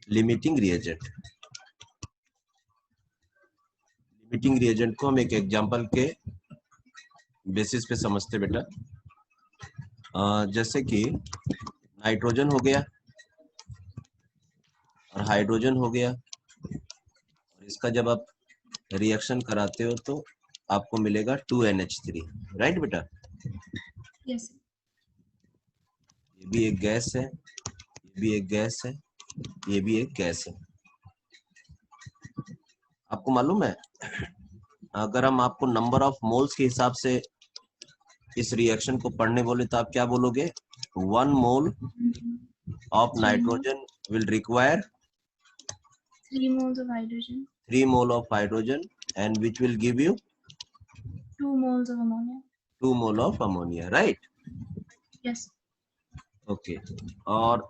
Limiting reagent. Limiting reagent को हम एक एग्जांपल के बेसिस पे समझते बेटा। जैसे कि नाइट्रोजन हो गया और हाइड्रोजन हो गया, और इसका जब आप रिएक्शन कराते हो तो आपको मिलेगा 2NH3, राइट बेटा? यस। ये भी एक गैस है, ये भी एक गैस है, ये भी एक गैस है। आपको मालूम है, अगर हम आपको नंबर ऑफ मोल्स के हिसाब से इस रिएक्शन को पढ़ने बोले तो आप क्या बोलोगे? 1 mole of nitrogen will require 3 moles of hydrogen, 3 mole of hydrogen, and which will give you 2 moles of ammonia. 2 mole of ammonia, right? Yes. Okay. और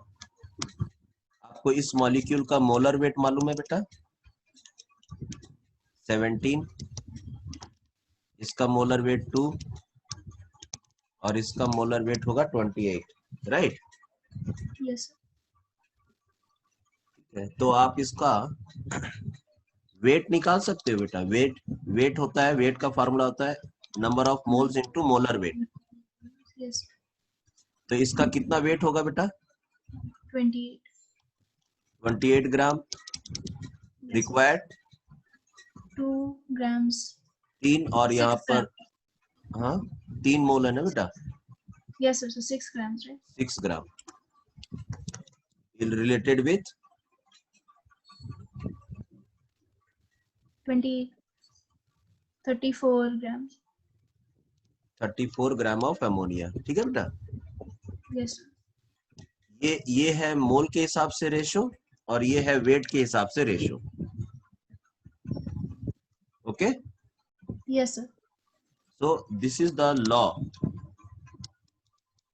आपको इस मॉलिक्यूल का मोलर वेट मालूम है बेटा? 17, इसका मोलर वेट 2 और इसका मोलर वेट होगा 28, राइट? Yes. तो आप इसका वेट निकाल सकते हो बेटा। वेट होता है, वेट का फॉर्मूला होता है number of moles into molar weight. Yes. तो इसका कितना वेट होगा बेटा? 28. 28 ग्राम Yes. रिक्वायर्ड। 2 grams. 3 और यहाँ 6 पर grams. हाँ 3 मोल है ना बेटा? Yes, sir. So 6 grams, right? 6 gram related with 34 grams. 34 gram of ammonia, ठीक है बेटा? Yes. ये है मोल के हिसाब से रेशो और ये है वेट के हिसाब से ratio. Okay? Yes, sir. So this is the law,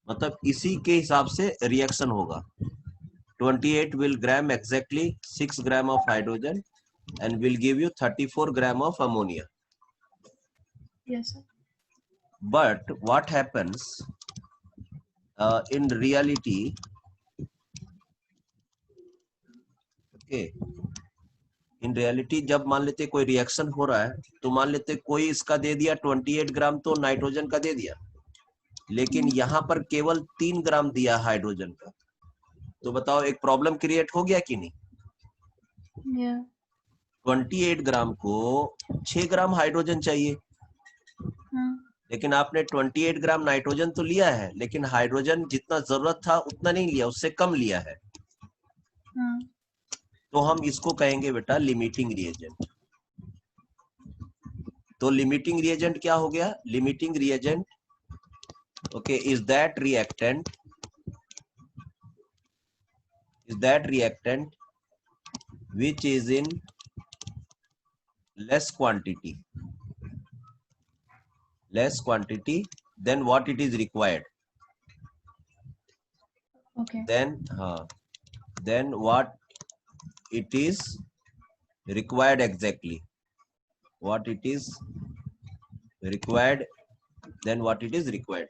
मतलब इसी के हिसाब से रिएक्शन होगा। 28 will gram exactly 6 gram of hydrogen and will give you 34 gram of ammonia. Yes, sir. But what happens in reality? Okay, in reality जब मान लेते कोई रिएक्शन हो रहा है तो मान लेते कोई इसका दे दिया 28 ग्राम तो नाइट्रोजन का दे दिया, लेकिन यहाँ पर केवल 3 ग्राम दिया हाइड्रोजन का। तो बताओ एक प्रॉब्लम क्रिएट हो गया कि नहीं? Yeah. 28 ग्राम को 6 ग्राम हाइड्रोजन चाहिए, लेकिन आपने 28 ग्राम नाइट्रोजन तो लिया है, लेकिन हाइड्रोजन जितना जरूरत था उतना नहीं लिया, उससे कम लिया है। तो हम इसको कहेंगे बेटा लिमिटिंग रिएजेंट। तो लिमिटिंग रिएजेंट क्या हो गया? Limiting reagent okay is that reactant which is in less quantity than what it is required. Okay. Then what it is required exactly, what it is required, then what it is required.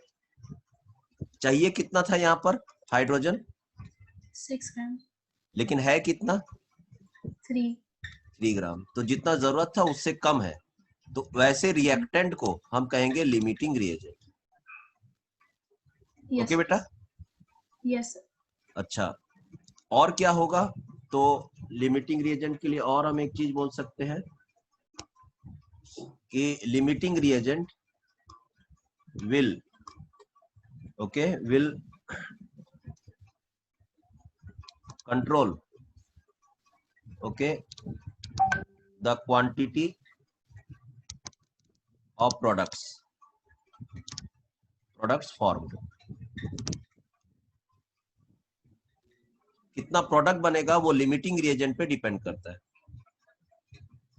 चाहिए कितना था यहाँ पर hydrogen? 6 grams. लेकिन है कितना? 3 ग्राम। तो जितना जरूरत था उससे कम है, तो वैसे रिएक्टेंट को हम कहेंगे लिमिटिंग रिएजेंट। Yes. ओके बेटा? Yes. अच्छा, और क्या होगा? तो लिमिटिंग रिएजेंट के लिए और हम एक चीज बोल सकते हैं कि limiting reagent will control the quantity of products formed. कितना प्रोडक्ट बनेगा वो लिमिटिंग रिएजेंट पे डिपेंड करता है।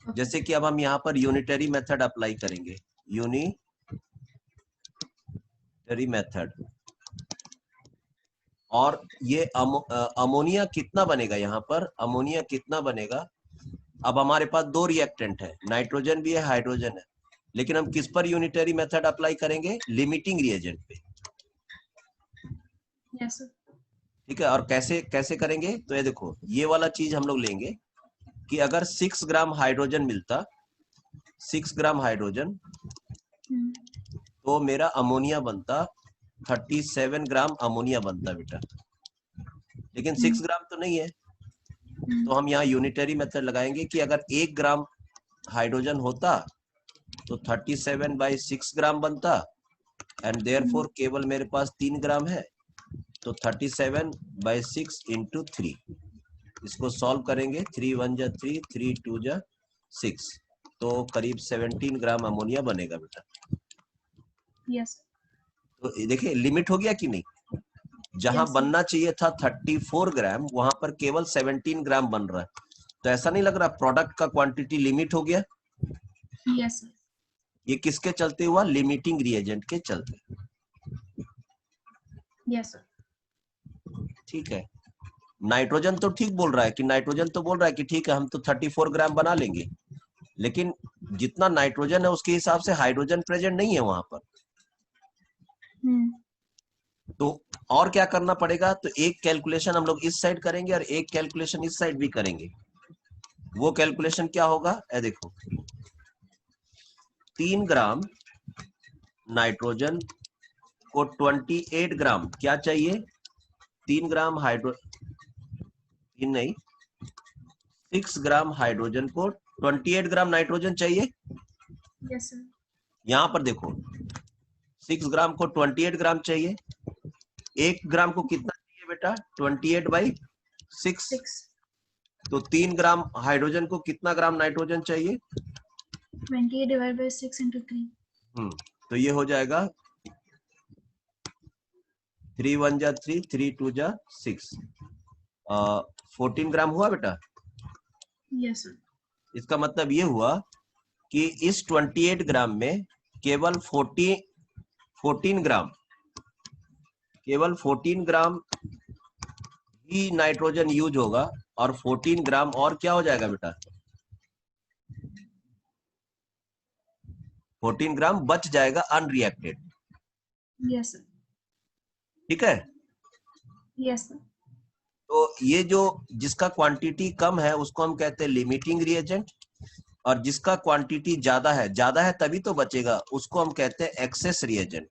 जैसे कि अब हम यहाँ पर यूनिटरी मेथड अप्लाई करेंगे, यूनिटरी मेथड, और ये अमोनिया कितना बनेगा? यहाँ पर अमोनिया कितना बनेगा? अब हमारे पास 2 रिएक्टेंट है, नाइट्रोजन भी है, हाइड्रोजन है, लेकिन हम किस पर यूनिटरी मेथड अप्लाई करेंगे? लिमिटिंग रिएजेंट पे। Yes, sir. ठीक है, और कैसे कैसे करेंगे, तो ये देखो ये वाला चीज हम लोग लेंगे कि अगर 6 ग्राम हाइड्रोजन मिलता, 6 ग्राम हाइड्रोजन, तो मेरा अमोनिया बनता 37 ग्राम अमोनिया बनता बेटा, लेकिन 6 ग्राम तो नहीं है, तो हम यहाँ यूनिटरी मेथड लगाएंगे कि अगर 1 ग्राम हाइड्रोजन होता तो 37/6 ग्राम बनता, एंड देयरफॉर केवल मेरे पास 3 ग्राम है, तो 37/6 इंटू 3, इसको सॉल्व करेंगे, 3 1 जा 3, 3 2 जा 6, तो करीब 17 ग्राम अमोनिया बनेगा बेटा। यस तो देखिए लिमिट हो गया कि नहीं, जहां Yes, sir. बनना चाहिए था 34 ग्राम, वहां पर केवल 17 ग्राम बन रहा है, तो ऐसा नहीं लग रहा प्रोडक्ट का क्वांटिटी लिमिट हो गया? Yes, sir. ये किसके चलते हुआ? लिमिटिंग रिएजेंट के चलते। Yes, sir. ठीक है, नाइट्रोजन तो ठीक बोल रहा है कि नाइट्रोजन तो बोल रहा है कि ठीक है हम तो 34 ग्राम बना लेंगे, लेकिन जितना नाइट्रोजन है उसके हिसाब से हाइड्रोजन प्रेजेंट नहीं है वहां पर। तो और क्या करना पड़ेगा, तो एक कैलकुलेशन हम लोग इस साइड करेंगे और एक कैलकुलेशन इस साइड भी करेंगे। वो कैलकुलेशन क्या होगा, ए देखो 3 ग्राम नाइट्रोजन को 28 ग्राम क्या चाहिए, 3 ग्राम नहीं 6 ग्राम हाइड्रोजन को 28 ग्राम नाइट्रोजन चाहिए। Yes, sir. यहां पर देखो 6 ग्राम को 28 ग्राम चाहिए, 1 ग्राम को कितना चाहिए बेटा, 28/6, 6. तो 3 ग्राम हाइड्रोजन को कितना ग्राम नाइट्रोजन चाहिए, 28 divided by 6 into 3. तो ये हो जाएगा 3 1 जा 3, 3 2 जा 6, 14 ग्राम हुआ बेटा। Yes, sir. इसका मतलब ये हुआ कि इस 28 ग्राम में केवल 14 ग्राम, केवल 14 ग्राम ही नाइट्रोजन यूज होगा, और 14 ग्राम और क्या हो जाएगा बेटा, 14 ग्राम बच जाएगा अनरिएक्टेड। Yes, sir. ठीक है, Yes, sir. तो ये जो जिसका क्वांटिटी कम है उसको हम कहते हैं लिमिटिंग रिएजेंट, और जिसका क्वांटिटी ज्यादा है तभी तो बचेगा, उसको हम कहते हैं एक्सेस रिएजेंट।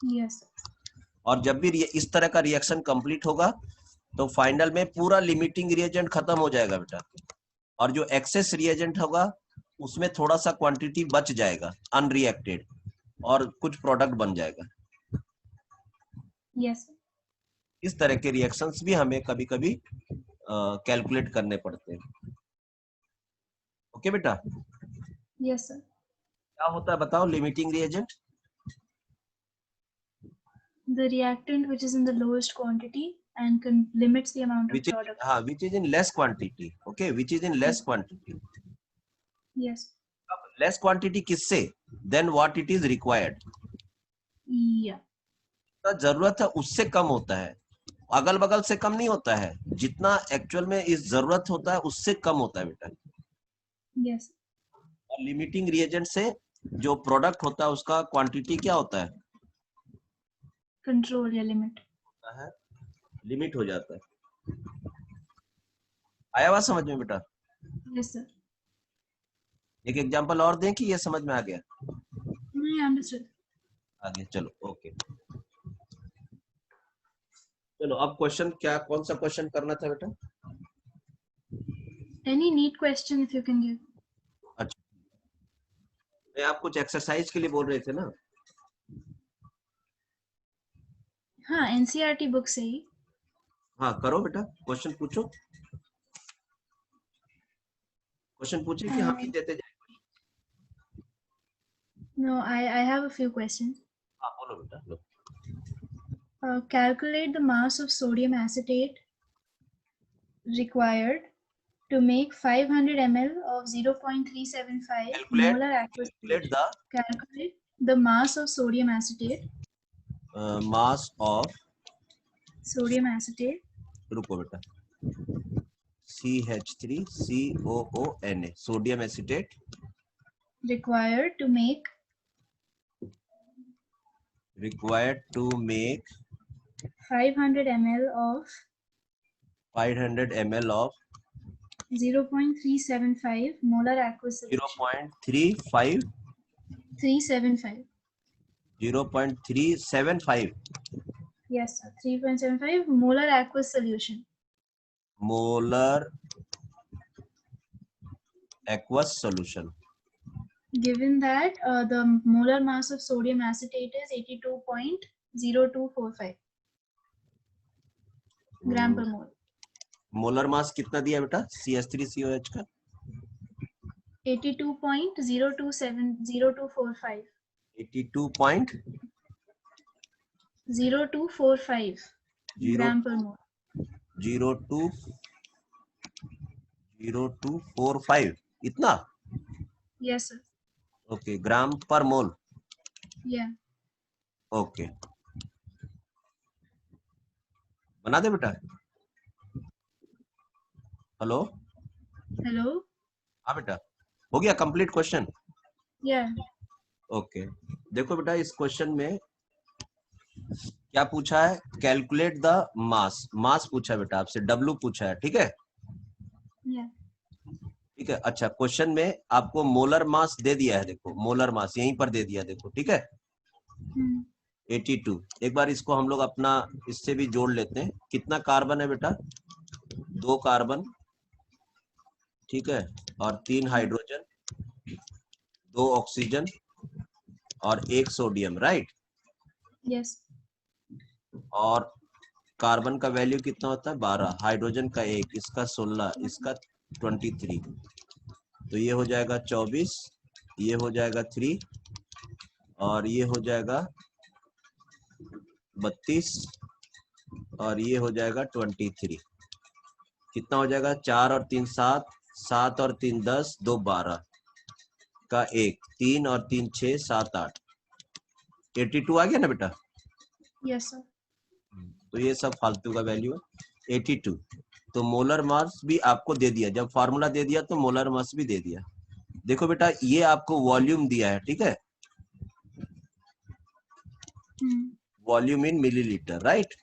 Yes, sir. और जब भी इस तरह का रिएक्शन कंप्लीट होगा तो फाइनल में पूरा लिमिटिंग रिएजेंट खत्म हो जाएगा बेटा, और जो एक्सेस रिएजेंट होगा उसमें थोड़ा सा क्वांटिटी बच जाएगा अनरिएक्टेड, और कुछ प्रोडक्ट बन जाएगा। Yes, sir. इस तरह के रिएक्शंस भी हमें कभी कभी कैलकुलेट करने पड़ते हैं। ओके बेटा, Yes, sir. क्या होता है बताओ limiting reagent? The reactant which is in the lowest quantity and limits the amount of product. which is in less quantity, okay, which is in less quantity। Yes. अब less quantity किससे, then what it is required, Yeah. जरूरत है उससे कम होता है, अगल बगल से कम नहीं होता है, जितना एक्चुअल में इस जरूरत होता है उससे कम होता है बेटा। Yes. और लिमिटिंग रिएजेंट से जो प्रोडक्ट होता है उसका क्वांटिटी क्या होता है, Control या limit. होता है लिमिट हो जाता है। आया बात समझ में बेटा? Yes, sir. एक एग्जांपल और दें कि ये समझ में आ गया? I understood. आगे चलो, ओके चलो, अब क्वेश्चन क्या, कौन सा क्वेश्चन करना था बेटा? Any neat question if you can give. अच्छा, मैं आप कुछ एक्सरसाइज के लिए बोल रहे थे ना? हाँ, NCERT बुक से ही। हाँ करो बेटा, क्वेश्चन पूछो, क्वेश्चन पूछे कि हम ही देते जाए। No, I have a few questions. हाँ बोलो बेटा, लो। Calculate the mass of sodium acetate required to make 500 ml of 0.375 molar aqueous state. Calculate the mass of sodium acetate. Mass of Sodium acetate. रुको बेटा, CH3COONA sodium acetate required to make 500 ml of 500 ml of 0.375 molar aqueous solution. 0.35 375. 0.375 Yes, sir. 3.75 molar aqueous solution. molar aqueous solution. Given that the molar mass of sodium acetate is 82.0245 gram per mole. Molar mass कितना दिया बेटा CH3COH का? 82.0245 82.0245 gram per mole. 0245 इतना? Yes, sir. Okay, ग्राम पर मोल. Yeah. Okay, बना दे बेटा. Hello. Hello. हाँ बेटा, हो गया कंप्लीट क्वेश्चन? Yeah. ओके, देखो बेटा इस क्वेश्चन में क्या पूछा है? Calculate the mass. मास पूछा है बेटा आपसे, W पूछा है. ठीक है. Yeah. ठीक है. अच्छा, क्वेश्चन में आपको मोलर मास दे दिया है. देखो मोलर मास यहीं पर दे दिया. देखो ठीक है. 82. एक बार इसको हम लोग अपना इससे भी जोड़ लेते हैं. कितना कार्बन है बेटा? 2 कार्बन. ठीक है. और 3 हाइड्रोजन, 2 ऑक्सीजन और 1 सोडियम. राइट. Yes. और कार्बन का वैल्यू कितना होता है? 12. हाइड्रोजन का 1, इसका 16, इसका 23. तो ये हो जाएगा 24, ये हो जाएगा 3 और ये हो जाएगा 32 और ये हो जाएगा 23. कितना हो जाएगा? 4 और 3 7, 7 और 3 10, 2 12 का 1, 3 और 3 6 7 8. 82 आ गया ना बेटा? Yes, sir. तो ये सब फालतू का वैल्यू है. 82. तो मोलर मास भी आपको दे दिया. जब फार्मूला दे दिया तो मोलर मास भी दे दिया. देखो बेटा ये आपको वॉल्यूम दिया है. ठीक है. वॉल्यूम इन मिलीलीटर. राइट.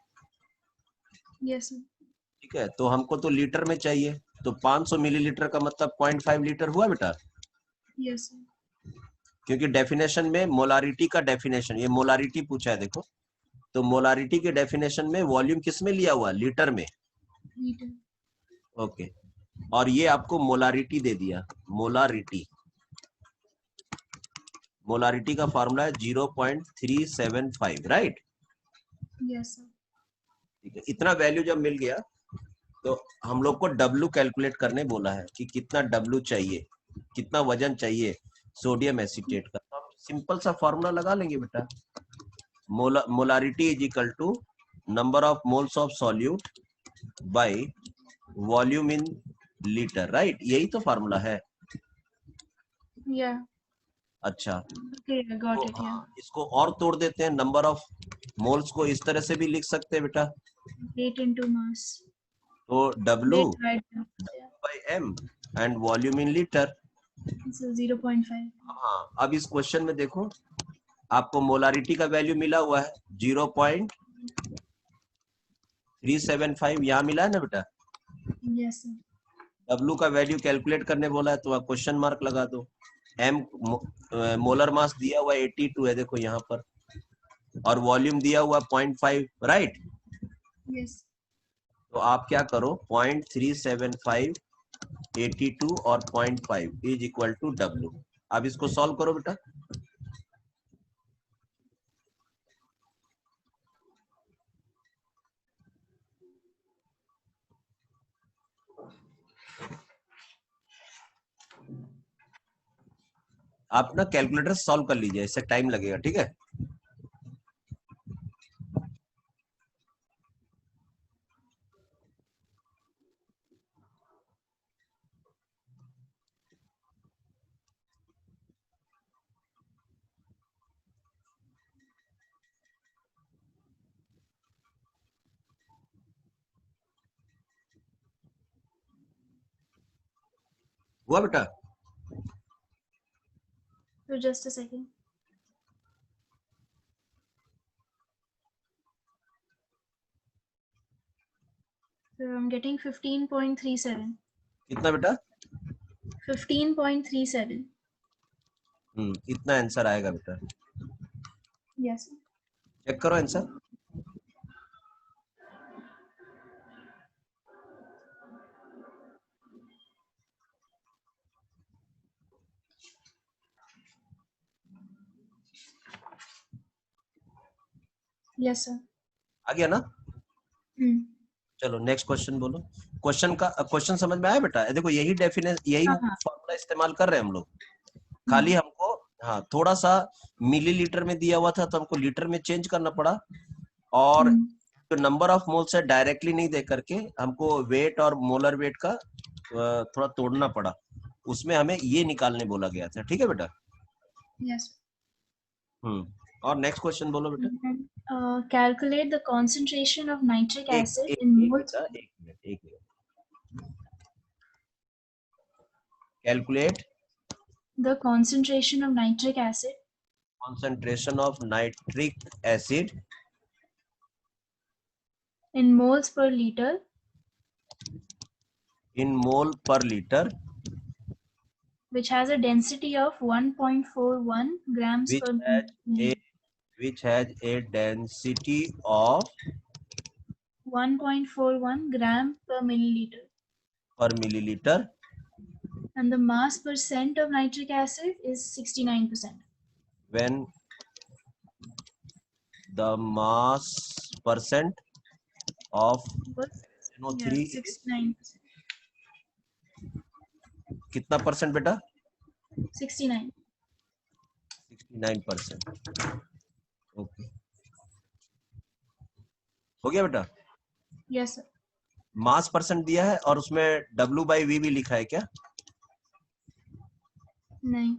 Yes, sir. ठीक है. तो हमको तो लीटर में चाहिए. तो 500 मिलीलीटर का मतलब 0.5 लीटर हुआ बेटा. Yes, sir. क्योंकि डेफिनेशन में मोलारिटी का डेफिनेशन, ये मोलारिटी पूछा है. देखो तो मोलारिटी के डेफिनेशन में वॉल्यूम किस में लिया हुआ? लीटर में. Liter. ओके. और ये आपको मोलारिटी दे दिया. मोलारिटी, मोलारिटी का फॉर्मूला है 0.375. राइट. Yes, sir. ठीक है. इतना वैल्यू जब मिल गया तो हम लोग को W कैलकुलेट करने बोला है कि कितना W चाहिए, कितना वजन चाहिए सोडियम एसीटेट का. तो हम सिंपल सा फॉर्मूला लगा लेंगे बेटा. Molarity is equal to number of moles of solute by volume in litre. Right. यही तो फॉर्मूला है. Yeah. अच्छा. Okay, I got तो it. Yeah. हाँ, इसको और तोड़ देते हैं. नंबर ऑफ मोल्स को इस तरह से भी लिख सकते हैं बेटा. 8 into mass. तो W Weight divided by mass, yeah. by M and volume in litre. So 0.5. हाँ. अब इस क्वेश्चन में देखो आपको मोलारिटी का वैल्यू मिला हुआ है 0.375. यहाँ मिला है ना बेटा. Yes, sir. W का वैल्यू कैलकुलेट करने बोला है तो आप क्वेश्चन मार्क लगा दो. M मोलर मास दिया हुआ 82 है. देखो यहाँ पर. और वॉल्यूम दिया हुआ 0.5. राइट. Yes. तो आप क्या करो 0.375, 82 और 0.5 इज इक्वल टू W. अब इसको सॉल्व करो बेटा. आप ना कैलकुलेटर सॉल्व कर लीजिए, इससे टाइम लगेगा. ठीक है. हुआ बेटा? So just a second. So I'm getting 15.37. कितना बेटा? 15.37. इतना आंसर आएगा बेटा. Yes. चेक करो आंसर. Yes, sir. आ गया ना? चलो नेक्स्ट क्वेश्चन बोलो. क्वेश्चन समझ में आया बेटा? देखो यही डेफिनेशन, यही फॉर्मूला इस्तेमाल कर रहे हैं हम लोग. खाली हमको हाँ थोड़ा सा मिलीलीटर में दिया हुआ था तो हमको लीटर में चेंज करना पड़ा, और जो नंबर ऑफ मोल्स है डायरेक्टली नहीं दे करके हमको वेट और मोलर वेट का थोड़ा तोड़ना पड़ा. उसमें हमें ये निकालने बोला गया था. ठीक है बेटा? Yes. और नेक्स्ट क्वेश्चन बोलो बेटा. Calculate the concentration of nitric acid in moles. एक minute. Calculate the concentration of nitric acid in moles per liter which has a density of 1.41 grams per milliliter. Which has a density of 1.41 gram per milliliter. And the mass percent of nitric acid is 69%. When the mass percent of NO3 is 69%. कितना percent बेटा? 69. 69%. Okay, हो गया बेटा? Yes sir. मास percent दिया है और उसमें W/V भी लिखा है क्या? नहीं.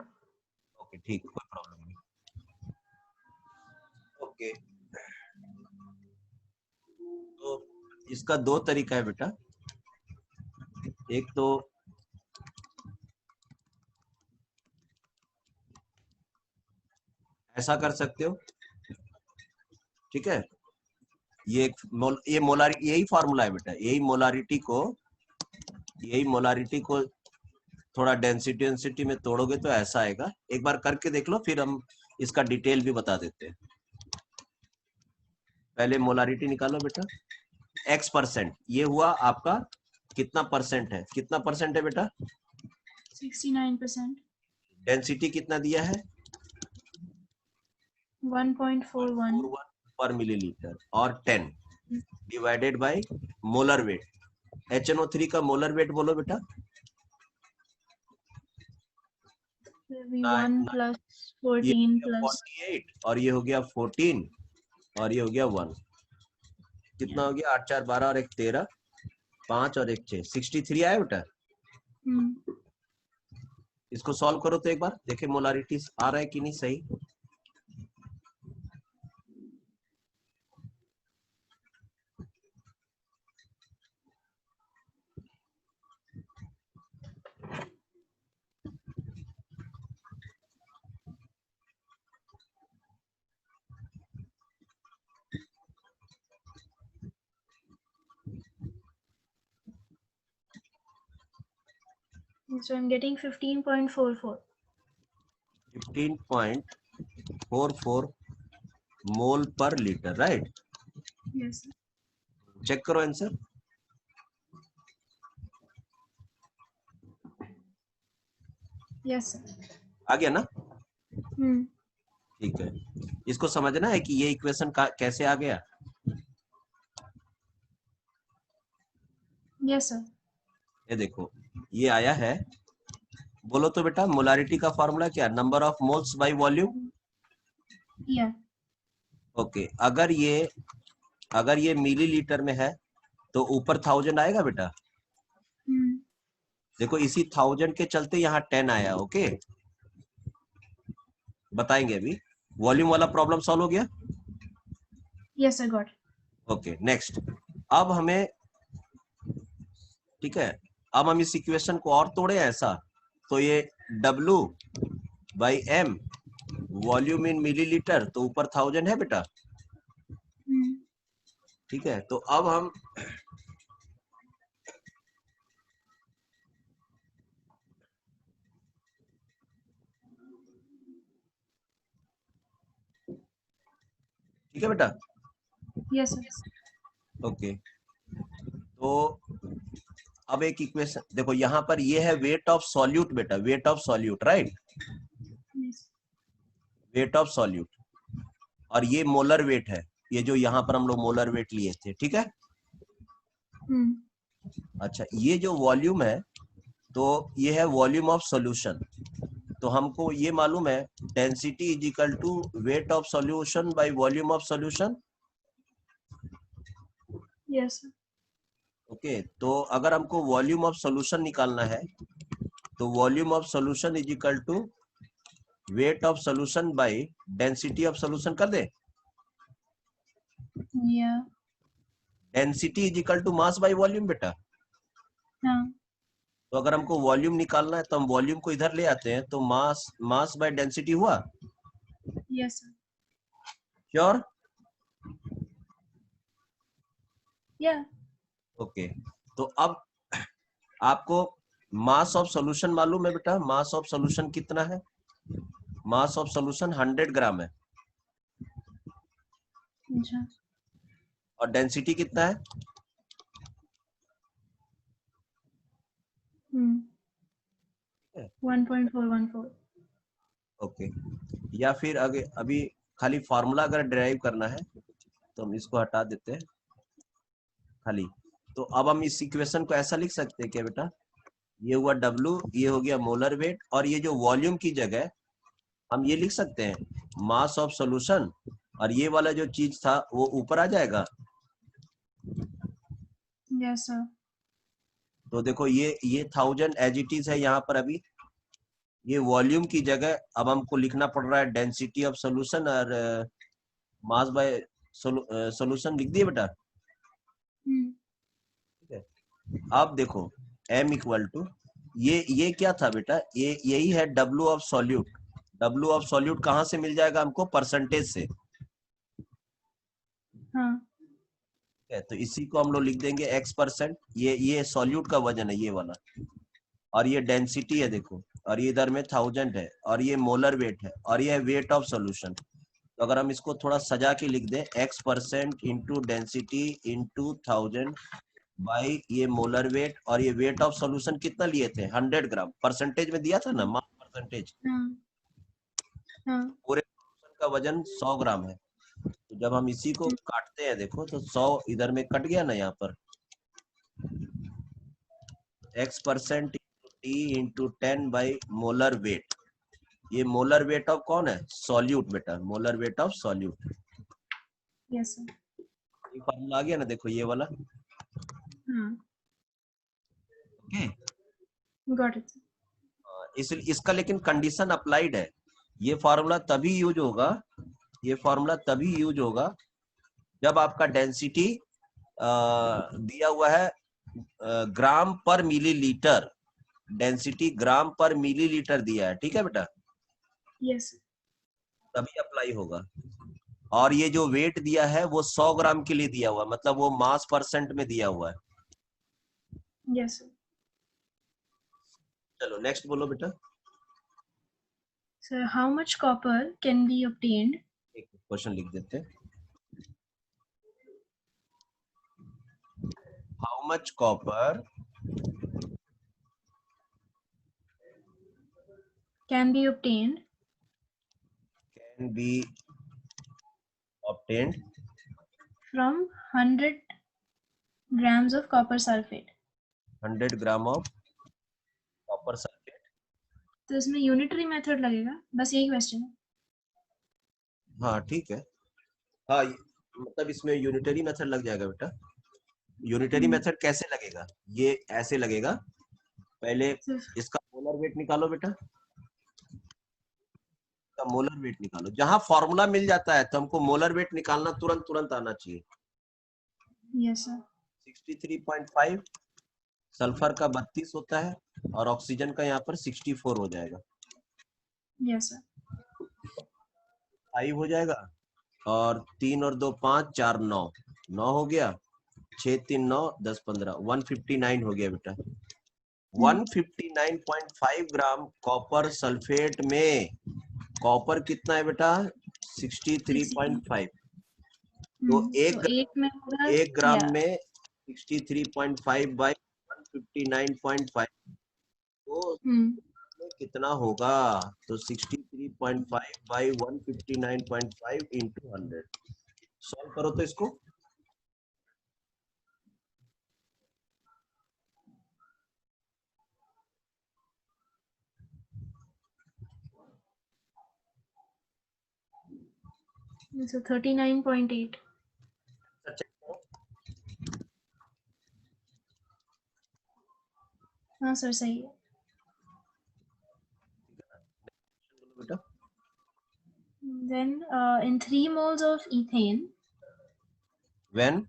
ओके ठीक, कोई प्रॉब्लम नहीं. ओके, तो इसका दो तरीका है बेटा. एक तो ऐसा कर सकते हो, ठीक है? ये मोलारिटी, यही फॉर्मूला है बेटा. यही मोलारिटी को थोड़ा डेंसिटी में तोड़ोगे तो ऐसा आएगा. एक बार करके देख लो, फिर हम इसका डिटेल भी बता देते हैं. पहले मोलारिटी निकालो बेटा. X%, ये हुआ आपका कितना परसेंट है? कितना परसेंट है बेटा? 69%. डेंसिटी कितना दिया है? 1.41 पर मिलीलीटर, और 10 divided by molar weight. HNO3 का मोलर वेट बोलो बेटा. 1 plus 14 plus 48, और ये हो गया 14, और ये हो गया 1. कितना हो गया? 8 4 12 और 1 13, 5 और 1 6, 63 आया बेटा. इसको सॉल्व करो तो एक बार देखे मोलारिटी आ रहा है कि नहीं सही. So I'm getting 15.44. 15.44 मोल पर लीटर, राइट? Yes. चेक करो आंसर. Yes sir. आ गया ना? ठीक है. इसको समझना है कि ये इक्वेशन कैसे आ गया. Yes sir. ये देखो, ये आया है. बोलो तो बेटा, मोलारिटी का फॉर्मूला क्या? Number of moles by volume. Yeah. Okay, अगर ये मिलीलीटर में है तो ऊपर 1000 आएगा बेटा. देखो इसी 1000 के चलते यहाँ 10 आया. ओके, बताएंगे अभी. वॉल्यूम वाला प्रॉब्लम सॉल्व हो गया? Yes I got. Okay, next. अब हमें, ठीक है, अब हम इस इक्वेशन को और तोड़े ऐसा, तो ये W/M वॉल्यूम इन मिलीलीटर, तो ऊपर 1000 है बेटा. ठीक है, तो अब हम है बेटा? Yes, sir. ओके, तो अब एक इक्वेशन देखो, यहाँ पर ये है वेट ऑफ सॉल्यूट बेटा, wait of solute, right? Yes. Wait of solute, और ये मोलर वेट है, ये जो यहाँ पर हम लोग मोलर वेट लिए थे, ठीक है? अच्छा, ये जो वॉल्यूम है, तो ये है वॉल्यूम ऑफ सॉल्यूशन। तो हमको ये मालूम है density is equal to weight of solution by volume of solution. Yes, sir. Okay, तो अगर हमको वॉल्यूम ऑफ सॉल्यूशन निकालना है, तो volume of solution is equal to weight of solution by density of solution कर दे। Yeah. Density is equal to mass by volume बेटा। हाँ. तो अगर हमको वॉल्यूम निकालना है तो हम वॉल्यूम को इधर ले आते हैं, तो मास बाय डेंसिटी हुआ। Yes, sir. Sure? Yeah. Okay, तो अब आपको मास ऑफ सॉल्यूशन मालूम है बेटा? मास ऑफ सॉल्यूशन कितना है? मास ऑफ सॉल्यूशन 100 ग्राम है। अच्छा. और डेंसिटी कितना है? 1.414. ओके, या फिर अभी खाली फार्मूला अगर ड्राइव करना है तो हम इसको हटा देते हैं खाली। तो अब हम इस इक्वेशन को ऐसा लिख सकते हैं क्या बेटा? ये हुआ W, ये हो गया मोलर वेट, और ये जो वॉल्यूम की जगह हम ये लिख सकते हैं मास ऑफ सॉल्यूशन, और ये वाला जो चीज था वो ऊपर आ जाएगा। Yes, sir. तो देखो ये 1000 एज इट इज है यहाँ पर अभी, ये वॉल्यूम की जगह अब हमको लिखना पड़ रहा है डेंसिटी ऑफ सॉल्यूशन, और मास बाय सॉल्यूशन लिख दिए बेटा। ठीक है, अब देखो m इक्वल टू ये क्या था बेटा? ये यही है W of solute. W of solute कहाँ से मिल जाएगा हमको? परसेंटेज से। हाँ. तो इसी को हम लोग लिख देंगे x%। ये सॉल्यूट का वजन है ये वाला, और ये डेंसिटी है देखो, और ये इधर में 1000 है, और ये मोलर वेट है, और ये है वेट ऑफ सॉल्यूशन। तो अगर हम इसको थोड़ा सजा के लिख दें, x% into density into 1000 by ये मोलर वेट, और ये वेट ऑफ सॉल्यूशन कितना लिए थे? 100 ग्राम। परसेंटेज में दिया था ना, मास परसेंटेज। पूरे सॉल्यूशन का वजन 100 ग्राम है। तो जब हम इसी को काटते हैं देखो, तो 100 इधर में कट गया ना यहाँ पर, x% T into 10 by molar weight. ये मोलर वेट ऑफ कौन है? सॉल्यूट बेटा, molar weight of solute. Yes, sir. ये फॉर्मूला आ गया ना देखो, ये वाला। हाँ. Okay, Got it. इसलिए इसका लेकिन कंडीशन अप्लाइड है। ये फॉर्मूला तभी यूज होगा, ये फॉर्मूला तभी यूज होगा जब आपका डेंसिटी दिया हुआ है ग्राम पर मिलीलीटर। डेंसिटी ग्राम पर मिलीलीटर दिया है, ठीक है बेटा? Yes, sir. तभी अप्लाई होगा। और ये जो वेट दिया है वो 100 ग्राम के लिए दिया हुआ है, मतलब वो मास परसेंट में दिया हुआ है। Yes, sir. चलो नेक्स्ट बोलो बेटा। Sir, how much copper can be obtained? एक क्वेश्चन लिख देते हैं। How much copper Can be obtained can be obtained from 100 grams of copper sulfate. 100 gram of copper sulphate. तो इसमें यूनिटरी मेथड लगेगा, बस यही क्वेश्चन है। हाँ ठीक है, हाँ मतलब इसमें यूनिटरी मेथड लग जाएगा बेटा। यूनिटरी मेथड कैसे लगेगा? ये ऐसे लगेगा, पहले इसका मोलर वेट निकालो बेटा, इसका मोलर वेट निकालो। जहां फॉर्मूला मिल जाता है तो हमको मोलर वेट निकालना तुरंत आना चाहिए। Yes sir. 63.5, सल्फर का 32 होता है, और ऑक्सीजन का यहाँ पर 64 हो जाएगा। Yes sir. 5 हो जाएगा, और 3 और 2 5, 4 9, 9 हो गया, 6 3 9 10 15, 159 हो गया बेटा। 159.5 ग्राम कॉपर सल्फेट में कॉपर कितना है बेटा? 63.5। तो एक ग्राम yeah. में 63.5 बाई 159.5, तो कितना होगा? तो 63.5 बाई 159.5 इंटू 100। सॉल्व करो तो इसको। So 39.8. हाँ सर सही है। बेटा Then in 3 moles of ethane, when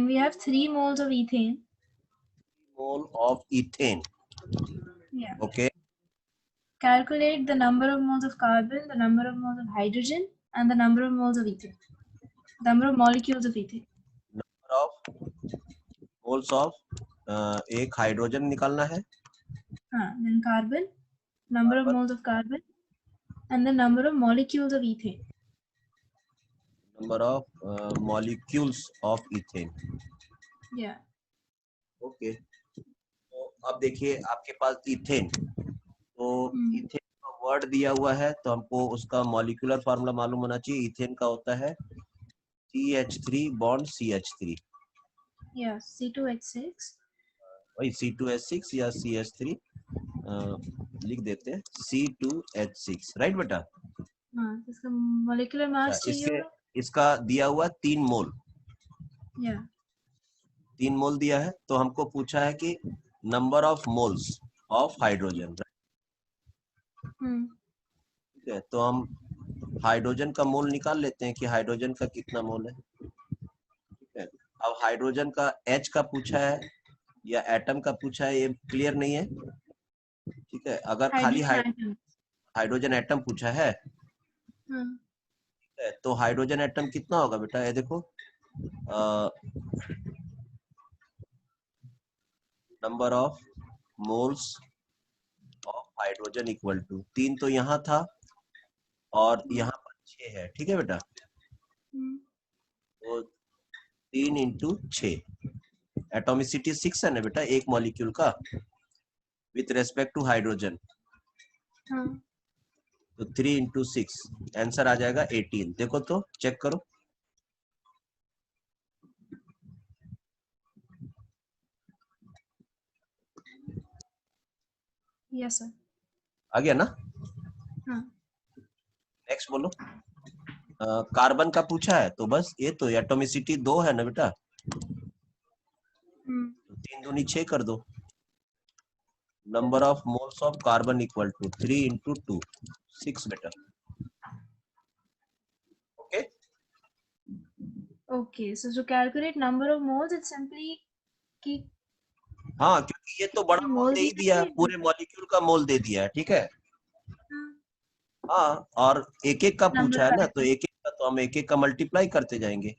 we have 3 moles of ethane, mole of ethane, yeah, okay, calculate the number of moles of carbon, the number of moles of hydrogen, and the number of moles of ethane, number of molecules of ethane. number of moles of एक hydrogen निकालना है, हाँ, then carbon, number of moles of carbon, and the number of molecules of ethane. number of molecules of ethane, Yeah. Okay. तो अब देखिए आपके पास ethane, तो ethane का वर्ड दिया हुआ है, तो हमको उसका मॉलिक्यूलर फार्मूला मालूम होना चाहिए। इथेन का होता है CH3 bond CH3, Yeah, C2H6, वही C2H6 या CH3 लिख देते हैं, C2H6, राइट बेटा? हाँ, इसका मॉलिक्यूलर मास चाहिए। इसका दिया हुआ 3 मोल, 3 मोल दिया है, तो हमको पूछा है कि number of moles of hydrogen, ठीक है? तो हम हाइड्रोजन का मोल निकाल लेते हैं कि हाइड्रोजन का कितना मोल है, ठीक है? अब हाइड्रोजन का H का पूछा है या एटम का पूछा है, ये क्लियर नहीं है, ठीक है? अगर खाली हाइड्रोजन एटम पूछा है, तो हाइड्रोजन एटम कितना होगा बेटा? ये देखो, number of moles of hydrogen equal to 3, तो यहाँ था और यहाँ पर 6 है, ठीक है बेटा? तो 3 इंटू 6, एटोमिसिटी 6 है ना बेटा एक मॉलिक्यूल का विथ रेस्पेक्ट टू हाइड्रोजन, तो 3 इंटू 6, आंसर आ जाएगा 18। देखो तो चेक करो, यस सर, आ गया ना? हाँ। नेक्स्ट बोलो। कार्बन का पूछा है, तो बस ये तो एटोमिसिटी 2 है ना बेटा, तो 3 दूनी 6 कर दो। Number of moles of carbon equal to 3 into 2, 6 बेटा, okay? Okay, so to calculate number of moles, it's simply कि हाँ, क्योंकि ये तो बड़ा मोल दे ही दिया, पूरे मॉलिक्यूल का मोल दे दिया है, ठीक है? हाँ, और एक एक का पूछा है ना, तो एक एक का तो हम एक एक का मल्टीप्लाई करते जाएंगे।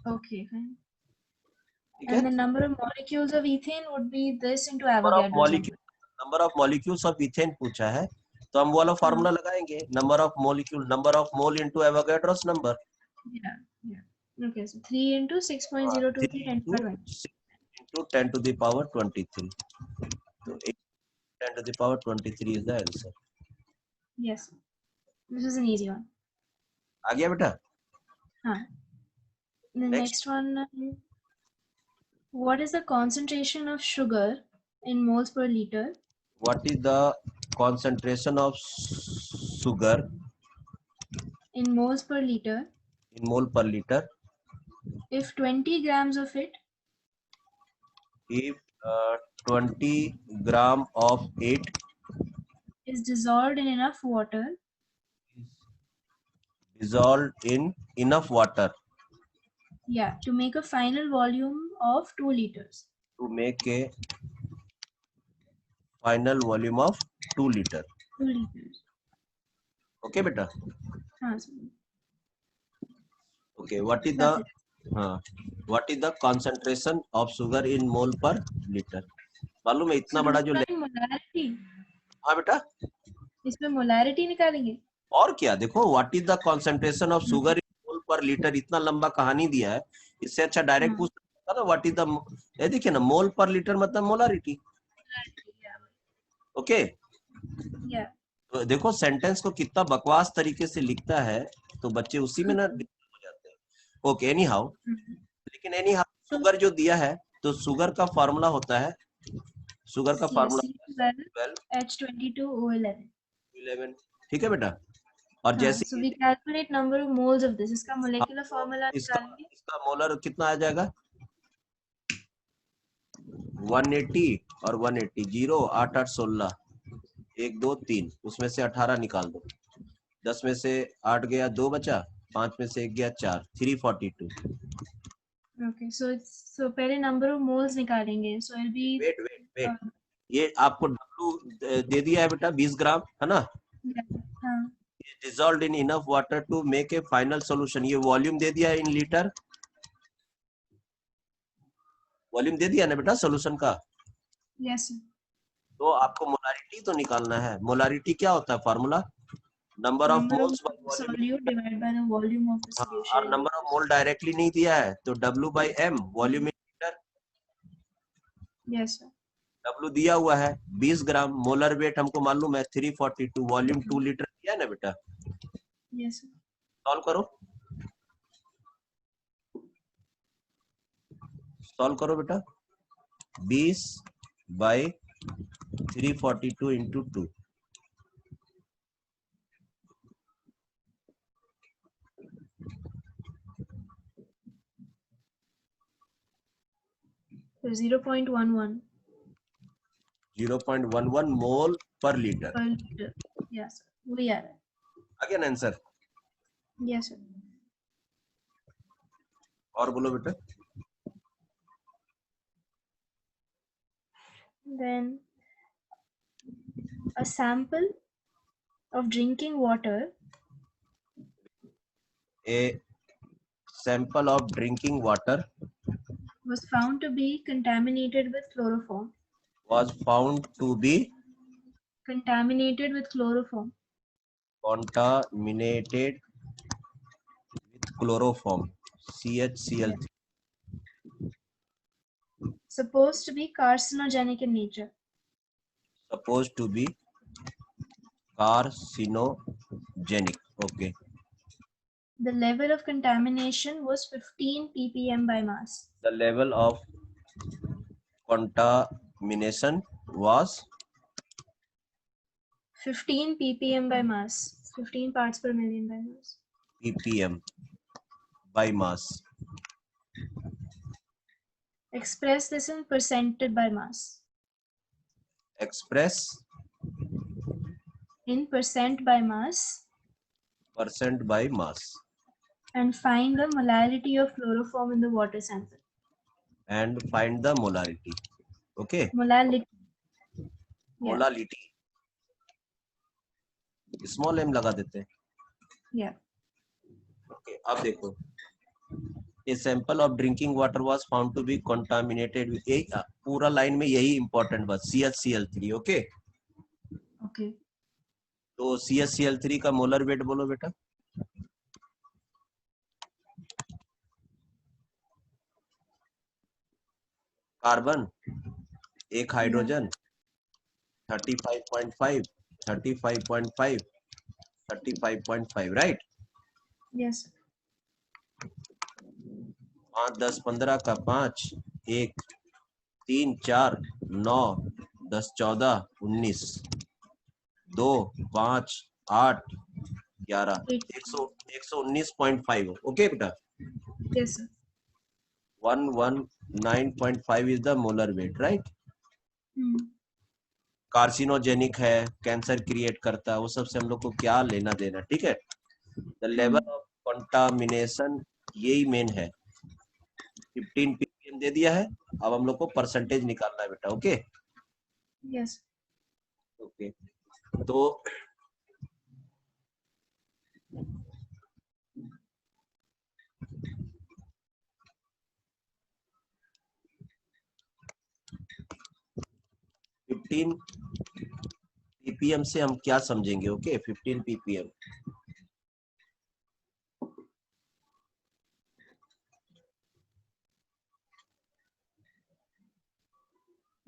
Okay, fine. And the number of molecules of ethane would be this into Avogadro's number. Number of molecules of ethane पूछा है, तो हम वो वाला फार्मूला लगाएंगे, number of molecule, number of mole into Avogadro's number. Yeah. Okay, so 3 into 6.023 into 10 to the power 23. So 10 to the power 23 is the answer. Yes, this is an easy one. आ गया बेटा? हाँ. The next one, what is the concentration of sugar in moles per liter? What is the concentration of sugar in moles per liter? In mole per liter. If 20 grams of it. If 20 gram of it is dissolved in enough water. Dissolved in enough water. Yeah, to make a final volume of 2 liters. To make a final volume of 2 liter. 2 liters. Okay, beta. Yes. Okay, what is the concentration of sugar in mole per liter? मालूम है इतना बड़ा जो molarity. हाँ बेटा, इसमें molarity निकालेंगे। और क्या, देखो what is the concentration of sugar in पर लीटर, इतना लंबा कहानी दिया है, इससे अच्छा डायरेक्ट पूछ सकता ना व्हाट इज द, ये देखिए ना, मोल पर लीटर मतलब मोलारिटी। ओके, तो देखो सेंटेंस को कितना बकवास तरीके से लिखता है, तो बच्चे उसी में ना हो जाते हैं। ओके, एनी हाउ, लेकिन एनी हाउ शुगर जो दिया है, तो शुगर का फॉर्मूला होता है, शुगर का फॉर्मूला 12H22O11। ठीक है बेटा। और जैसे so we calculate number of moles of this, इसका molecular formula निकालेंगे। इसका मोलर कितना आ जाएगा, 180 और 180, 0 8 8 16, 1 2 3, उसमें से 18 निकाल दो, 10 में से 8 गया, 2 बचा, 5 में से 1 गया, 4, 342। Okay, so पहले number of moles निकालेंगे, so it'll be वेट, ये आपको W दे दिया है बेटा 20 ग्राम, है ना? हाँ, dissolved in enough water to make a final solution, ये वॉल्यूम दे दिया है इन लीटर, वॉल्यूम दे दिया ना बेटा सोल्यूशन का। yes sir। तो आपको मोलारिटी तो निकालना है, मोलारिटी क्या होता है formula, number of moles bye solute divided by the volume of the solution। और नंबर ऑफ मोल डायरेक्टली नहीं दिया है, तो W by M volume in litre. yes sir। W दिया हुआ है 20 ग्राम, मोलर वेट हमको मालूम है 342, वॉल्यूम 2 लीटर दिया है ना बेटा। yes sir। सॉल्व करो, सॉल्व करो बेटा, 20 बाय 342 इंटू 2, तो 0.11 मोल पर litre. per liter, yes sir, वही आ रहा है। आ गया ना आंसर? yes sir। और बोलो बेटा। then a sample of drinking water, a sample of drinking water was found to be contaminated with chloroform, was found to be contaminated with chloroform, contaminated with chloroform, CHCl3, supposed to be carcinogenic in nature, supposed to be carcinogenic. Okay, the level of contamination was 15 ppm by mass, the level of contamination was 15 ppm by mass, 15 parts per million by mass, ppm by mass. express this in percent by mass, Express in percent by mass, percent by mass, and find the molarity of chloroform in the water sample. and find the molarity. Okay, Molality, molality, small m लगा देते हैं। yeah, Okay, अब देखो, a sample of drinking water was found to be contaminated with, पूरा line में यही important बात, CHCl3। Okay, okay, तो CHCl3 का मोलर वेट बोलो बेटा। कार्बन, एक हाइड्रोजन, 35.5, 35.5, 35.5, राइट। yes, 5 10 15 का 5, 1 3 4 9 10 14 19, 2 5 8 11, 119.5। ओके बेटा, yes sir, 119.5 is the molar weight, right? Carcinogenic है, कैंसर क्रिएट करता है, वो सब से हम लोग को क्या लेना देना, ठीक है। द लेवल ऑफ कंटामिनेशन यही मेन है, 15 ppm दे दिया है, अब हम लोग को परसेंटेज निकालना है बेटा। ओके, yes, ओके, तो फिफ्टीन ppm से हम क्या समझेंगे। ओके, 15 ppm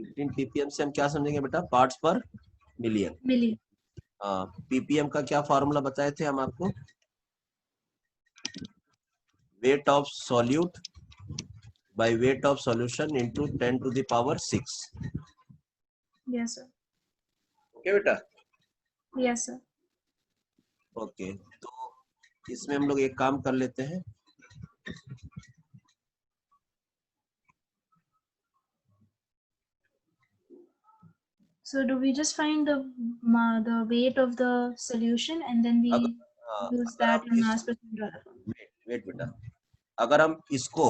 15 ppm से हम क्या समझेंगे बेटा? पार्ट्स पर मिलियन। मिलियन। ppm का क्या फॉर्मूला बताए थे हम आपको? Weight of solute by weight of solution into 10 to the power 6। Yes sir. Okay बेटा? Yes sir. ओके, तो इसमें हम लोग एक काम कर लेते हैं। So do we just find the weight of the solution and then we use अगर that हम in इस mass percent वाला form? वेट बेटा, अगर हम इसको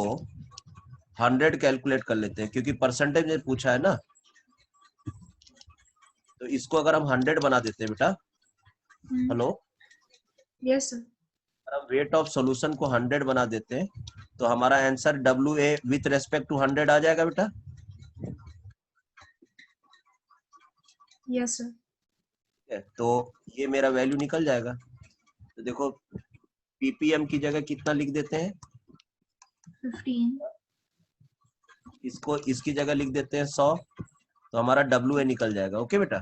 100 कैलकुलेट कर लेते हैं, क्योंकि परसेंटेज में पूछा है ना, तो इसको अगर हम 100 बना देते हैं बेटा, हेलो, यस सर। अगर हम वेट ऑफ सॉल्यूशन को 100 बना देते हैं तो हमारा answer WA with respect to 100 आ जाएगा बेटा। Yes sir. तो ये मेरा वैल्यू निकल जाएगा। तो देखो ppm की जगह कितना लिख देते हैं? 15। इसको इसकी जगह लिख देते हैं 100, तो हमारा WA निकल जाएगा। ओके बेटा?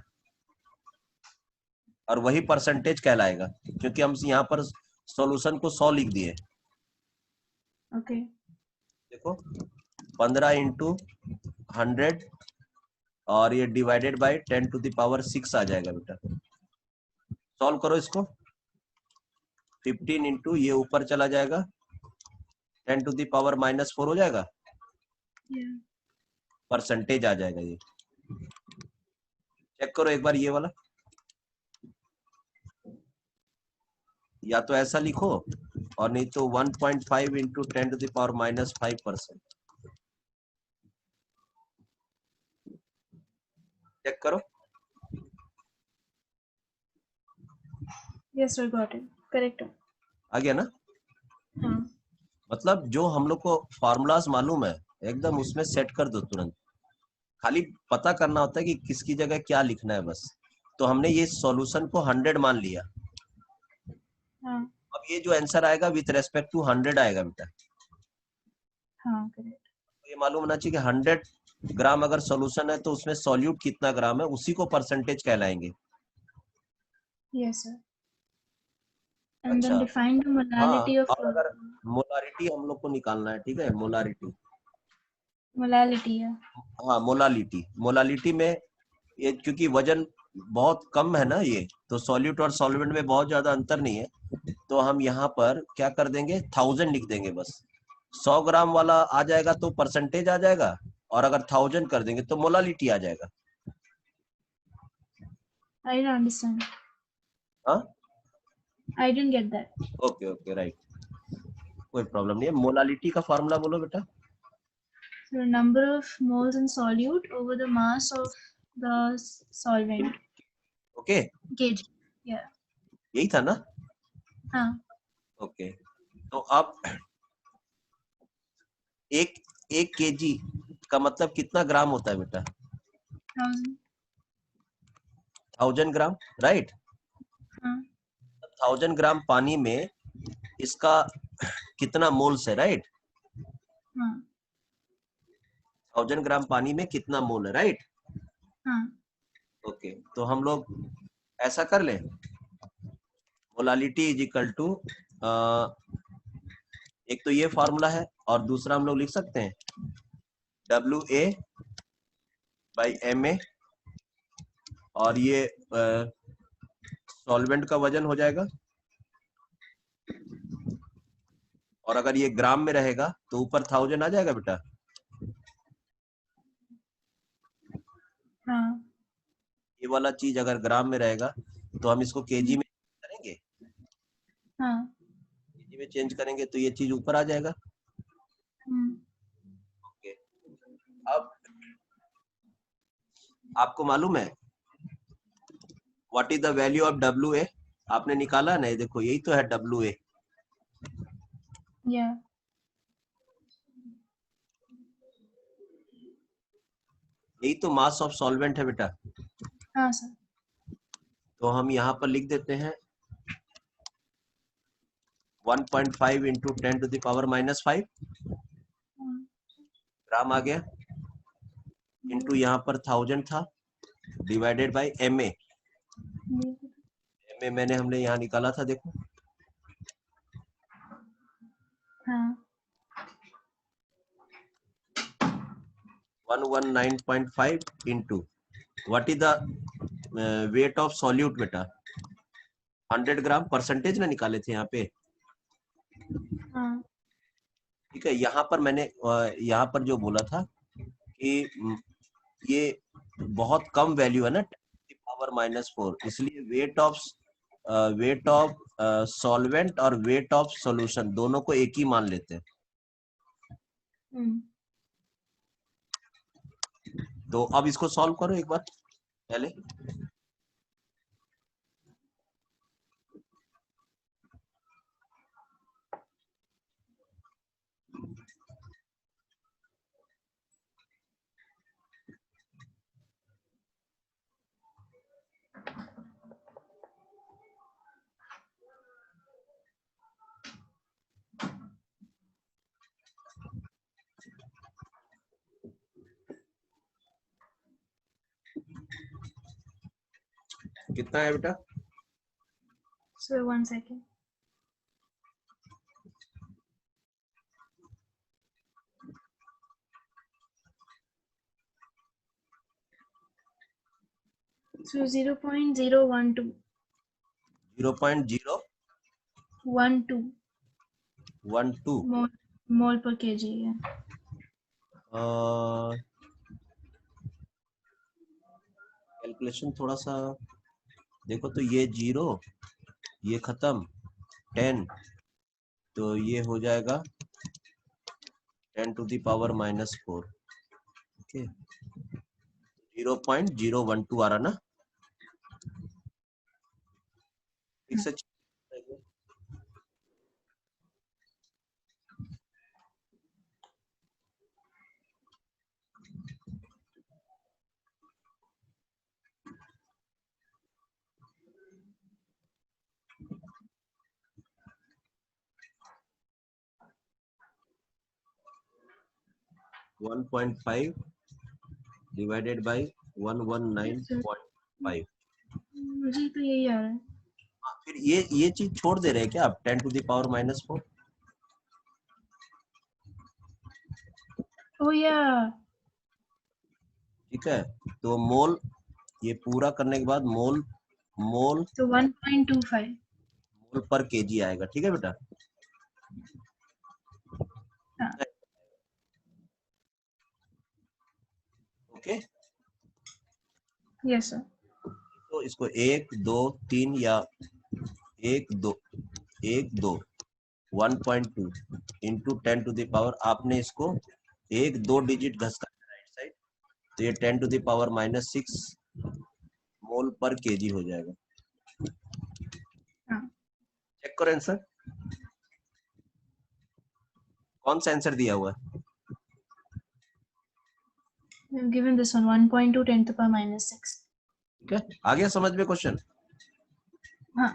और वही परसेंटेज कहलाएगा, क्योंकि हम यहाँ पर सॉल्यूशन को 100 लिख दिए। ओके। देखो 15 इंटू 100 और ये divided by 10 to the power 6 आ जाएगा बेटा। सॉल्व करो इसको। 15 इंटू ये ऊपर चला जाएगा, 10 to the power -4 हो जाएगा, परसेंटेज आ जाएगा। ये चेक करो एक बार ये वाला, या तो ऐसा लिखो और नहीं तो 1.5 into 10 to the power -5%। Check करो। Yes sir, got it, correct. आ गया ना? हाँ। मतलब जो हम लोग को फॉर्मूलाज मालूम है एकदम उसमें सेट कर दो तुरंत, खाली पता करना होता है कि किसकी जगह क्या लिखना है बस। तो हमने ये सॉल्यूशन को 100 मान लिया। हाँ। अब ये जो आंसर आएगा विथ रेस्पेक्ट टू 100 आएगा बेटा। हाँ, करेक्ट। तो ये मालूम होना चाहिए कि 100 ग्राम अगर सॉल्यूशन है तो उसमें सॉल्यूट कितना ग्राम है, उसी को परसेंटेज कहलाएंगे। Yes sir. एंड अच्छा, then define the molality of और अगर मोलारिटी हम लोग को निकालना है, ठीक है, मोलारिटी। मोलालिटी है। हाँ मोलालिटी, मोलालिटी में ये क्योंकि वजन बहुत कम है ना ये, तो सॉल्यूट और सॉल्वेंट में बहुत ज्यादा अंतर नहीं है, तो हम यहाँ पर क्या कर देंगे, 1000 लिख देंगे बस। 100 ग्राम वाला आ जाएगा तो परसेंटेज आ जाएगा, और अगर 1000 कर देंगे तो मोलालिटी आ जाएगा। I don't understand. हाँ, I didn't get that. Okay okay right, कोई प्रॉब्लम नहीं है। मोलालिटी का फॉर्मूला बोलो बेटा। The number of moles in solute over the mass of the solvent. Okay, kg. Yeah. यही था ना? हाँ। ओके, तो अब एक kg का मतलब कितना ग्राम होता है बेटा? 1000. 1000 ग्राम, राइट? हाँ। 1000 ग्राम पानी में इसका कितना मोल्स है, राइट? हाँ। 1000 ग्राम पानी में कितना मोल है, राइट? हाँ। ओके, तो हम लोग ऐसा कर ले, मोलालिटी इज इक्वल टू, एक तो ये फॉर्मूला है और दूसरा हम लोग लिख सकते हैं WA बाई MA, और ये सॉल्वेंट का वजन हो जाएगा, और अगर ये ग्राम में रहेगा तो ऊपर 1000 आ जाएगा बेटा। हाँ। ये वाला चीज अगर ग्राम में रहेगा तो हम इसको केजी में करेंगे, हाँ। केजी में चेंज करेंगे तो ये चीज ऊपर आ जाएगा। ओके, अब आपको मालूम है what is the value of WA? आपने निकाला ना, देखो यही तो है WA। Yeah. यही तो मास ऑफ सॉल्वेंट है बेटा। हाँ सर। तो हम यहाँ पर लिख देते हैं 1.5 इंटू 10 to the power -5 ग्राम आ गया। इनटू यहाँ पर 1000 था डिवाइडेड बाय MA। MA हमने यहाँ निकाला था, देखो। हाँ 119.5 into what is the weight of solute बेटा? 100 ग्राम परसेंटेज ना निकाले थे यहाँ पे। हाँ ठीक है, यहाँ पर मैंने यहाँ पर जो बोला था कि ये बहुत कम वैल्यू है ना, 10⁻⁴, इसलिए वेट ऑफ सॉल्वेंट और वेट ऑफ सॉल्यूशन दोनों को एक ही मान लेते हैं। तो अब इसको सॉल्व करो एक बार पहले। कितना है बेटा? Sir 1 second. So 0.012. 0.012 mole per kg. Yeah. Calculation थोड़ा सा देखो तो, ये 0, ये खत्म 10, तो ये हो जाएगा 10⁻⁻⁴। ओके, 0.012 आ रहा ना? ठीक से 1.5 डिवाइडेड बाय 119.5। मुझे तो यही आ रहा है। फिर ये चीज छोड़ दे रहे हैं क्या आप? 10⁻⁻⁴। ओह या, ठीक है, तो मोल ये पूरा करने के बाद मोल तो 1.25 मोल पर केजी आएगा। ठीक है बेटा? हाँ ओके, यस सर। तो इसको 1 2 3 या 1 2 1.2 इंटू 10⁻, आपने इसको 1-2 डिजिट घस कर राइट साइड, तो ये 10⁻⁻⁶ मोल पर केजी हो जाएगा। हाँ चेक करो आंसर, कौन सा आंसर दिया हुआ है? given this one 1.2 10⁻⁻⁶। ठीक है, आ गया समझ में क्वेश्चन? हाँ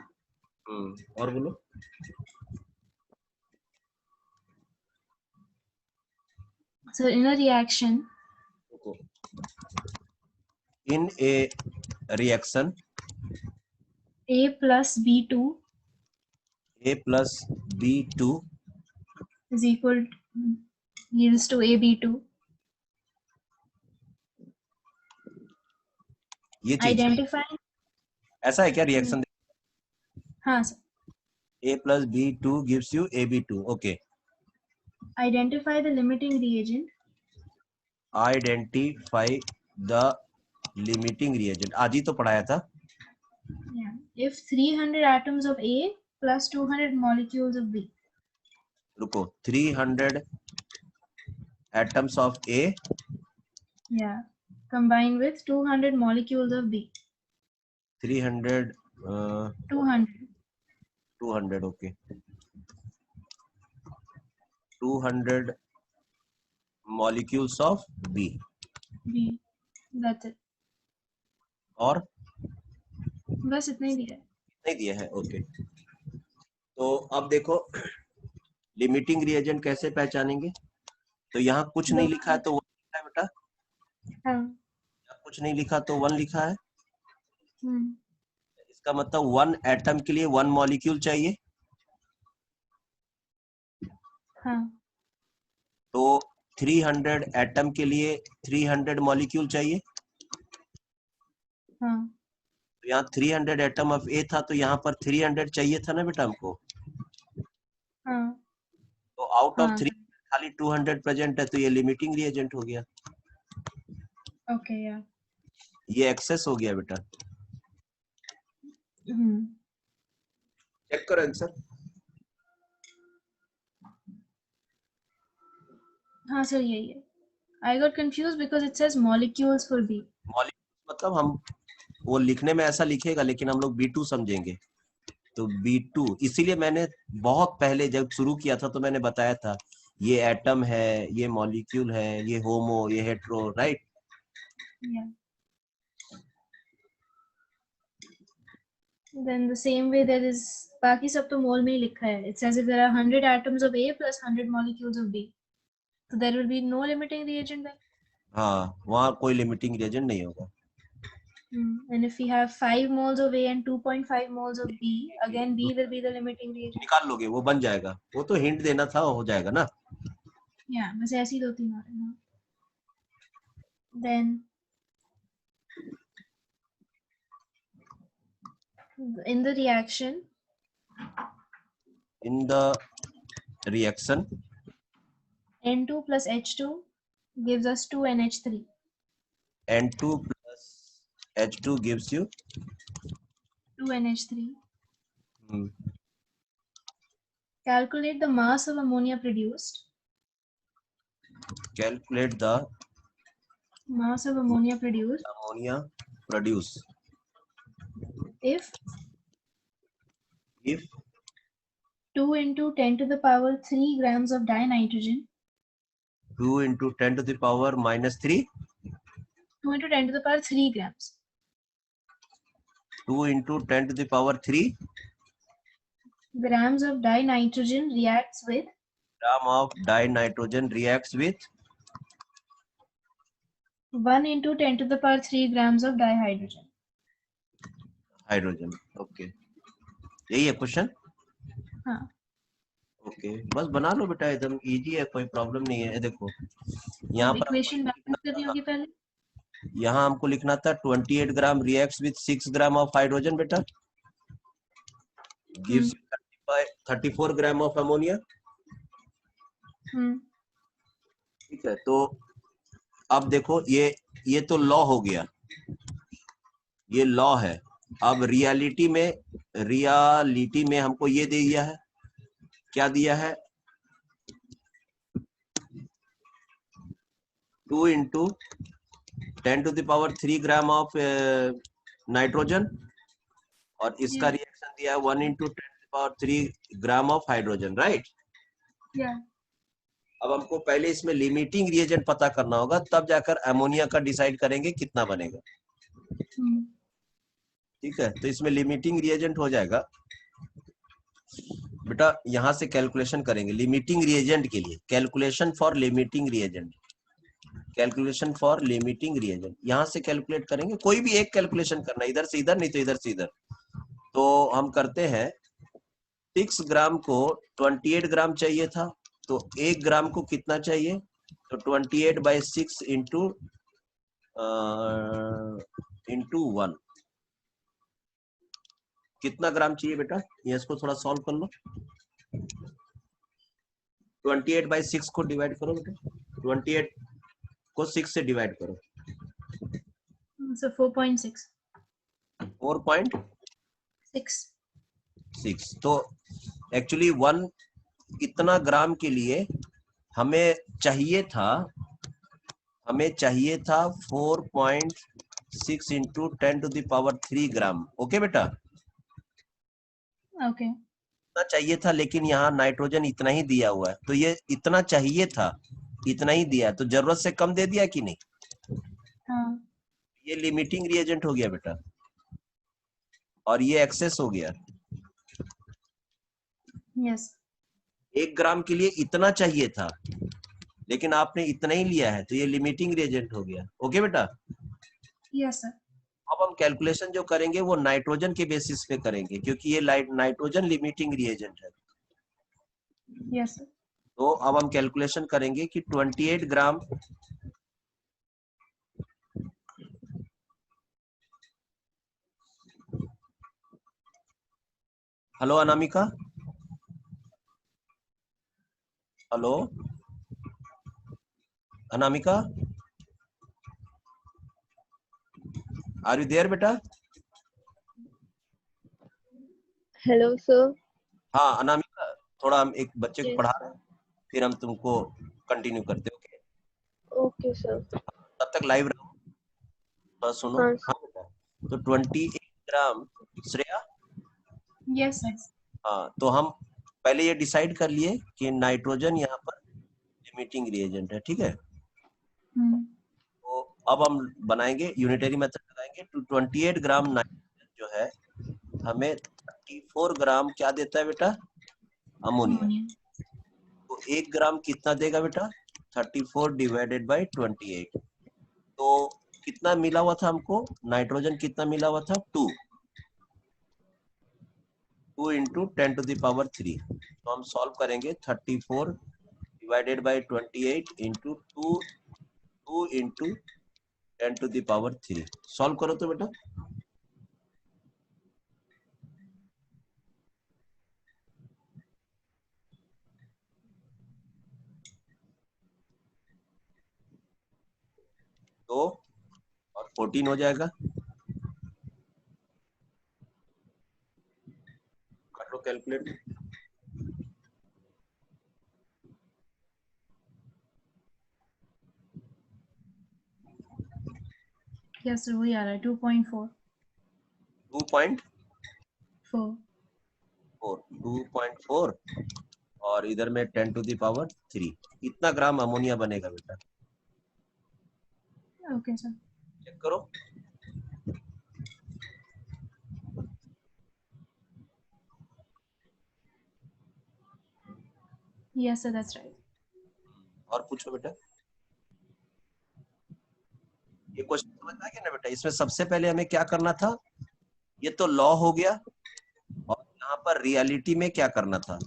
और बोलो। So in a reaction, in a reaction, A plus B2 is equal yields to AB2. ये चीज Identify. ऐसा है क्या रिएक्शन? हाँ sir. A plus B2 gives you AB2. Okay. Identify the limiting reagent. Identify the limiting reagent. आज ही तो पढ़ाया था। Yeah. If 300 atoms of A plus 200 molecules of B. रुको, 300 atoms of A. Yeah. Combined with 200 molecules of B. 300. 200. Okay. 200 molecules of B. That's it. और बस इतना ही दिया है। नहीं दिया है। ओके, तो अब देखो लिमिटिंग रिएजेंट कैसे पहचानेंगे? तो यहाँ कुछ नहीं लिखा है, तो वो लिखा है बेटा हाँ। कुछ नहीं लिखा तो 1 लिखा है। हम्म। इसका मतलब 1 एटम के लिए 1 मॉलिक्यूल चाहिए। हाँ। तो 300 एटम के लिए 300 मॉलिक्यूल चाहिए। हाँ। तो यहाँ 300 एटम ऑफ ए था, तो यहाँ पर 300 चाहिए था ना बेटा हमको। हाँ। तो आउट ऑफ हाँ। 3 खाली 200 प्रेजेंट है, तो ये लिमिटिंग रिएजेंट हो गया। ओके या। ये एक्सेस हो गया बेटा। चेक करो आंसर। हाँ सर यही है। I got confused because it says molecules for B. Molecule मतलब हम वो लिखने में ऐसा लिखेगा, लेकिन हम लोग B2 समझेंगे। तो B2 इसीलिए मैंने बहुत पहले जब शुरू किया था तो मैंने बताया था ये एटम है, ये मॉलिक्यूल है, ये होमो, ये hetero, right. Yeah. Then the same way there is बाकी सब तो मोल में ही लिखा है. It says if there are 100 atoms of A plus 100 molecules of B, so there will be no limiting reagent then. हाँ, वहाँ कोई लिमिटिंग रिएजेंट नहीं होगा। And if we have 5 moles of A and 2.5 moles of B, again B will be the limiting reagent. निकाल लोगे, वो बन जाएगा। वो तो हिंट देना था, हो जाएगा ना। Yeah, बस ऐसी 2-3 और है ना. Then in the reaction N2 plus H2 gives us 2NH3. N2 plus H2 gives you 2NH3. Calculate the mass of ammonia produced. Calculate the Mass of ammonia produced ammonia produced if if 2 into 10 to the power 3 grams of dinitrogen. 2 into 10 to the power minus 3. 2 into 10 to the power 3 grams. 2 into 10 to the power 3 grams of dinitrogen reacts with gram of dinitrogen reacts with 1 into 10 to the power 3 grams of dihydrogen. Hydrogen. Okay, यही है question. हाँ. Okay, बस बना लो बेटा, एकदम easy है, कोई problem नहीं है। देखो यहाँ पर इक्वेशन बैलेंस करनी होगी पहले। यहाँ हमको लिखना था 28 gram reacts with 6 gram of hydrogen बेटा, गिव्स 34 ग्राम ऑफ अमोनिया। ठीक है, तो अब देखो ये तो लॉ हो गया, ये लॉ है। अब रियलिटी में हमको ये दे दिया है, क्या दिया है, 2 into 10 to the power 3 gram of nitrogen, और इसका रिएक्शन दिया है 1 into 10 to the power 3 gram of hydrogen, right. अब हमको पहले इसमें लिमिटिंग रिएजेंट पता करना होगा, तब जाकर अमोनिया का डिसाइड करेंगे कितना बनेगा। ठीक है, तो इसमें लिमिटिंग रिएजेंट हो जाएगा बेटा। यहां से कैलकुलेशन करेंगे लिमिटिंग रिएजेंट के लिए, calculation for limiting reagent, calculation for limiting reagent यहां से कैलकुलेट करेंगे। कोई भी एक कैलकुलेशन करना, इधर से इधर नहीं तो इधर से इधर। तो हम करते हैं, 6 ग्राम को 28 ग्राम चाहिए था, तो 1 ग्राम को कितना चाहिए, तो 28/6 इंटू 1 कितना ग्राम चाहिए बेटा, ये इसको थोड़ा सॉल्व कर लो। 28/6 को डिवाइड करो बेटा, 28 को 6 से डिवाइड करो। So 4.6. 4.6। तो एक्चुअली 1 इतना ग्राम के लिए हमें चाहिए था 4.6 into 10 to the power 3 gram. Okay बेटा, ओके। इतना चाहिए था, लेकिन यहाँ नाइट्रोजन इतना ही दिया हुआ है, तो ये इतना चाहिए था, इतना ही दिया है, तो जरूरत से कम दे दिया कि नहीं। हाँ. ये लिमिटिंग रिएजेंट हो गया बेटा, और ये एक्सेस हो गया। यस. 1 ग्राम के लिए इतना चाहिए था, लेकिन आपने इतना ही लिया है तो ये लिमिटिंग रिएजेंट हो गया। ओके बेटा, यस सर। अब हम कैलकुलेशन जो करेंगे वो नाइट्रोजन के बेसिस पे करेंगे, क्योंकि ये नाइट्रोजन लिमिटिंग रिएजेंट है। Yes sir. तो अब हम कैलकुलेशन करेंगे कि 28 gram hello Anamika, hello Anamika, are you there बेटा? Hello sir. हाँ अनामिका, थोड़ा हम एक बच्चे को Yes, पढ़ा sir. रहे हैं, फिर हम तुमको कंटिन्यू करते हैं। Okay, Okay, sir. तब तक लाइव रहो, थोड़ा सुनो। हाँ हाँ बेटा, तो 28 ग्राम श्रेया। Yes sir. हाँ, तो हम पहले ये डिसाइड कर लिए कि नाइट्रोजन यहाँ पर लिमिटिंग रिएजेंट है, ठीक है। तो अब हम बनाएंगे यूनिटरी मेथड लगाएंगे। तो 28 ग्राम नाइट्रोजन जो है हमें 34 ग्राम क्या देता है बेटा? अमोनिया। तो 1 ग्राम कितना देगा बेटा? 34 डिवाइडेड बाई 28। तो कितना मिला हुआ था हमको? नाइट्रोजन कितना मिला हुआ था? 2 into 10 to the power 3। तो हम सॉल्व करेंगे 34 divided by 28 into 2 into 10 to the power 3। Solve करो तो बेटा। तो और 14 हो जाएगा, काटो कैलकुलेट। यस सर, वही आ रहा है 2.4। 2.4 और इधर में 10 to the power 3। इतना ग्राम अमोनिया बनेगा बेटा। Okay sir. चेक करो। Yes sir, that's right. और पूछो बेटा। ये क्वेश्चन समझ आ गया ना बेटा? इसमें सबसे पहले हमें क्या करना था? ये तो लॉ हो गया, और यहाँ पर रियलिटी में क्या करना था?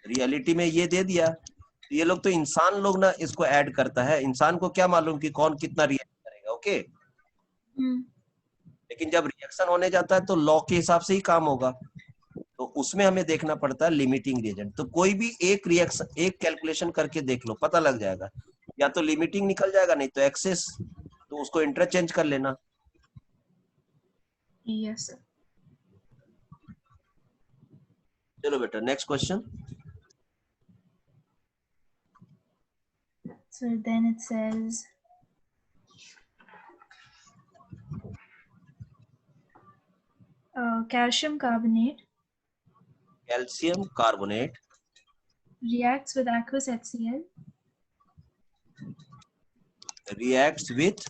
रियलिटी में ये दे दिया, तो ये लोग तो इंसान लोग ना इसको ऐड करता है, इंसान को क्या मालूम कि कौन कितना रिएक्ट करेगा। ओके, लेकिन जब रिएक्शन होने जाता है तो लॉ के हिसाब से ही काम होगा, तो उसमें हमें देखना पड़ता है लिमिटिंग रिएजेंट। तो कोई भी एक रिएक्शन, एक कैलकुलेशन करके देख लो, पता लग जाएगा। या तो लिमिटिंग निकल जाएगा, नहीं तो एक्सेस, तो उसको इंटरचेंज कर लेना। Yes sir. चलो बेटा, next question. So then it says calcium carbonate calcium carbonate reacts with aqueous HCl reacts with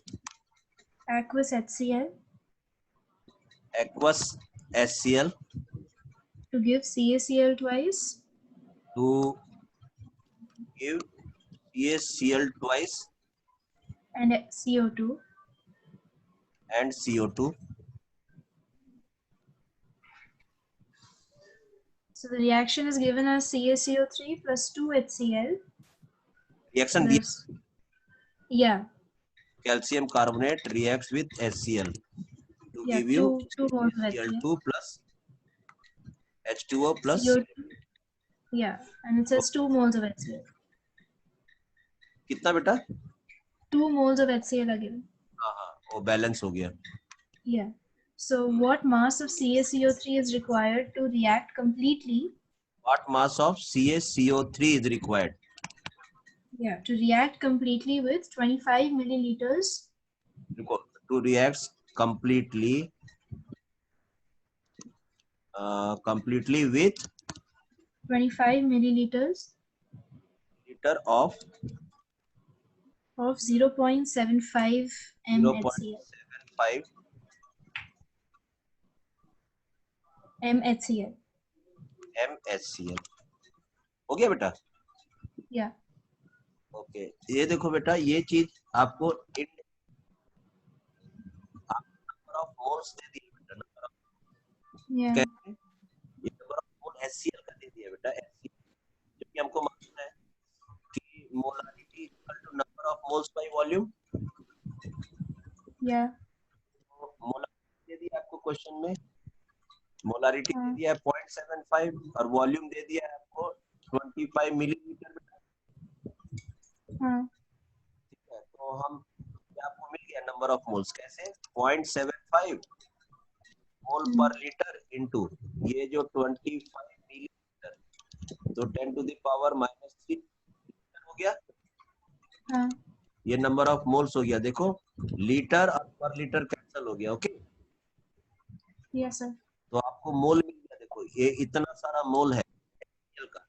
aqueous HCl aqueous HCl to give CaCl twice to give CaCl twice and CO2. and CO2. So the reaction is given as CaCO3 plus 2 HCl. Reaction plus, yeah, calcium carbonate reacts with HCl to yeah, give you two moles of HCl. Cl2 plus H2O plus CO2, yeah, and it says 2 moles of HCl. कितना बेटा? 2 moles of HCl are given. हाँ हाँ, वो balance हो गया। Yeah. So what mass of CaCO3 is required to react completely? What mass of CaCO3 is required? Yeah, to react completely with 25 milliliters. To react completely with 25 milliliters liter of 0.75 mHCl. 0.75 mHCl. mHCl। हो गया बेटा? Yeah. Okay ये देखो बेटा, ये चीज आपको number of moles दे दिए बेटा, नंबर ऑफ Yeah. कैसे, ये नंबर ऑफ मोल HCl का दे दिया बेटा, HCl, क्योंकि हमको मालूम है कि molarity equal to number of moles by volume. Yeah. तो मोलारिटी दे दिया आपको क्वेश्चन में, मोलारिटी दे हाँ. दिया है 0.75 और वॉल्यूम दे दिया है आपको 25 मिलीलीटर बेटा। हाँ. ठीक है, तो हम आपको मिल गया नंबर ऑफ मोल्स, कैसे 0.75 मोल पर लीटर इनटू ये जो 25 मिलीलीटर, तो 10 टू द पावर -3 हो गया। हाँ. ये नंबर ऑफ मोल्स हो गया, देखो लीटर और पर लीटर कैंसिल हो गया। Okay, Yes sir. तो आपको मोल मिल गया, देखो ये इतना सारा मोल है HCl का।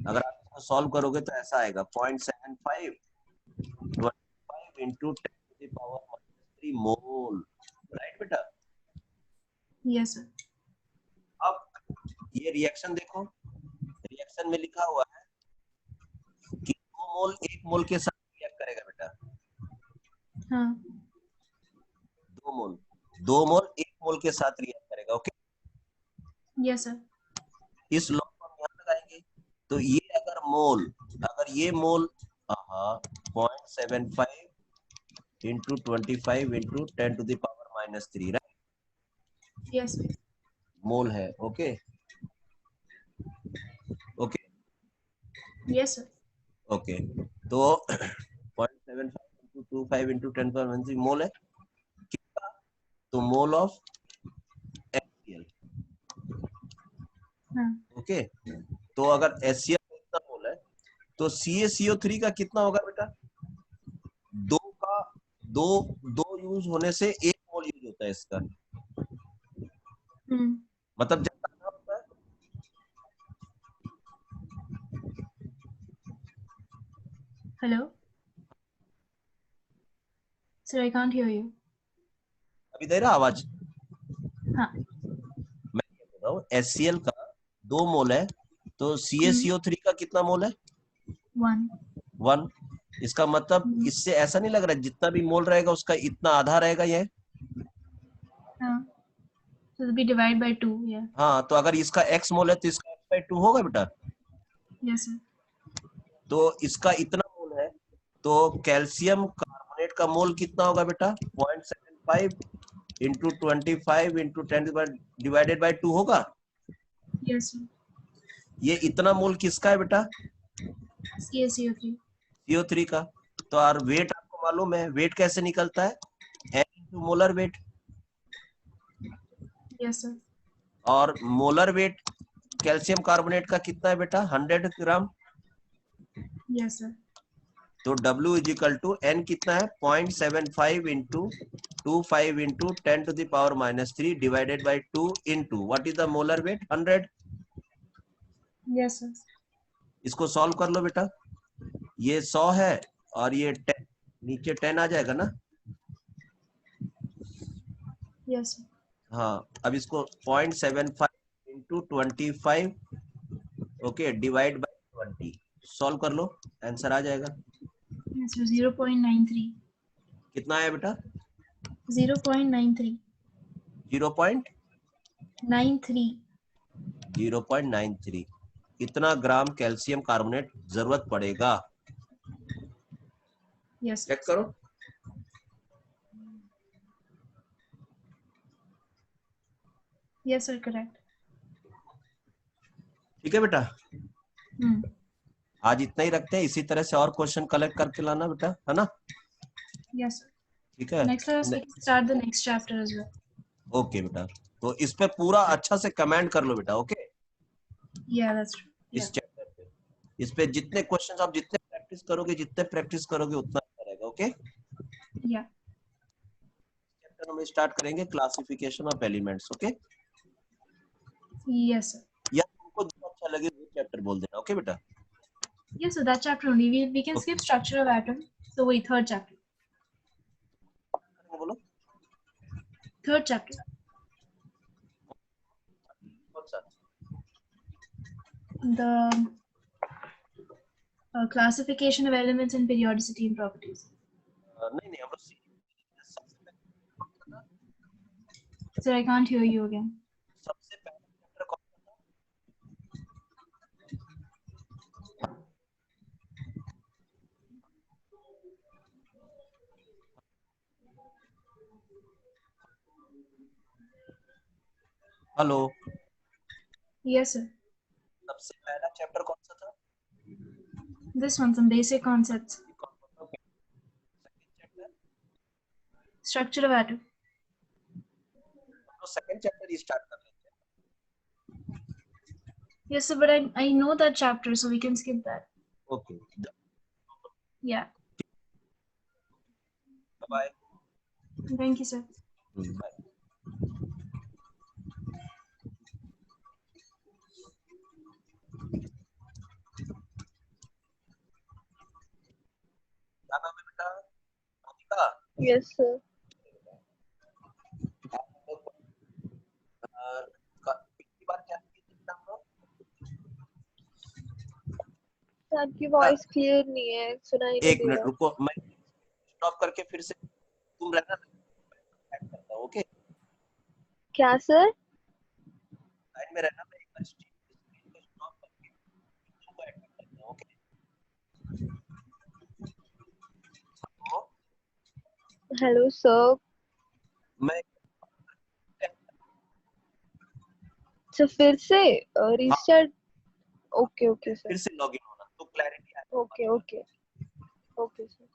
अगर आप इसको सॉल्व करोगे तो ऐसा आएगा 0.75 25 into 10 to the power -3 mole, right बेटा। Yes sir. अब ये रिएक्शन देखो, रिएक्शन में लिखा हुआ है कि 2 मोल 1 मोल के साथ रिएक्ट करेगा बेटा। हाँ. 2 मोल 1 मोल के साथ रिएक्ट करेगा। Okay, Yes sir. इस लॉ को हम यहाँ लगाएंगे, तो ये अगर ये मोल 0.75 into 25 into 10 to the power -3, right, Yes sir. मोल है। Okay okay Yes sir. Okay, तो 0.75 into 25 into 10 power -3 मोल है कितना, तो मोल ऑफ HCl। हाँ. ओके, तो अगर HCl कितना मोल है तो CaCO3 का कितना होगा बेटा, दो का दो यूज होने से 1 मोल यूज होता है इसका, मतलब जितना होता है। Hello. Sir, I can't hear you. अभी दे रहा आवाज? हाँ. मैं ये बोल रहा हूँ HCl का 2 मोल है तो CaCO3 का कितना मोल है, 1। इसका मतलब इससे ऐसा नहीं लग रहा है जितना भी मोल रहेगा उसका इतना आधा रहेगा ये। हाँ. So it'll be divided by 2. Yeah. हाँ, तो अगर इसका x मोल है तो इसका x/2 होगा बेटा। Yes sir. तो इसका इतना मोल है, तो कैल्शियम कार्बोनेट का मोल कितना होगा बेटा, 0.75 into 25 into 10 डिवाइडेड बाय 2 होगा। Yes sir. ये इतना मोल किसका है बेटा, CaCO3. CO3 का। तो और वेट आपको मालूम है, वेट कैसे निकलता है, N into molar weight, Yes sir. और मोलर वेट कैल्शियम कार्बोनेट का कितना है बेटा, 100 ग्राम। Yes sir. तो W is equal to N कितना है, 0.75 into 25 into 10 to the power -3 divided by 2 into what is the molar weight, 100। Yes sir. इसको solve कर लो बेटा, ये 100 है और ये 10, नीचे 10 आ जाएगा ना। Yes sir. हाँ, अब इसको 0.75 into 25 okay divide by 20 solve कर लो, आंसर आ जाएगा। Yes sir. 0.93. कितना आया बेटा, 0.93. 93. 0.93 इतना ग्राम कैल्शियम कार्बोनेट जरूरत पड़ेगा। Yes. चेक करो, Yes sir. Correct. ठीक है बेटा। आज इतना ही रखते हैं, इसी तरह से और क्वेश्चन कलेक्ट करके लाना बेटा, है ना। Yes sir. ठीक है, Next class we can start the next chapter as well. Okay बेटा, तो इस पे पूरा अच्छा से कमेंट कर लो बेटा। Okay, Yeah, that's true. इस Yeah. चैप्टर पे, इस पे जितने क्वेश्चंस आप जितने प्रैक्टिस करोगे उतना अच्छा रहेगा। Okay, Yeah. चैप्टर हम स्टार्ट करेंगे classification of elements. Okay, Yes sir. या तुमको जो अच्छा लगे वो चैप्टर बोल देना। ओके बेटा, Yes, so that chapter only. We can skip structure of atom. So wait, third chapter. बोलो Third chapter. कौन सा, The classification of elements and periodicity and properties. नहीं नहीं, हम लोग सबसे पहले Sir, I can't hear you again. सबसे पहला चैप्टर कौन सा था? Hello, Yes, sir. सबसे पहला चैप्टर कौन सा था? This one, some basic concepts. Second chapter, Structure of atom. तो सेकंड चैप्टर ही स्टार्ट कर लेते हैं. Yes, sir, but I know that chapter, so we can skip that. Okay, Yeah. Bye. Thank you, sir. Bye. क्या नाम है बेटा? Monika. Yes, sir. पिछली बार क्या किया था हम लोग? सर आपकी वॉइस क्लियर नहीं है, सुनाई नहीं एक दे मिनट रहा. रुको, मैं स्टॉप करके फिर से तुम रहना, ऐड करता हूँ. ओके, क्या सर? लाइन में रहना, मैं एक बार स्क्रीन को स्टॉप करके तुमको ऐड करता हूँ. Okay, hello sir. मैं तो फिर से रीस्टार्ट. ओके ओके फिर सर. से लॉगिन होना तो क्लैरिटी आएगी. Okay okay okay sir.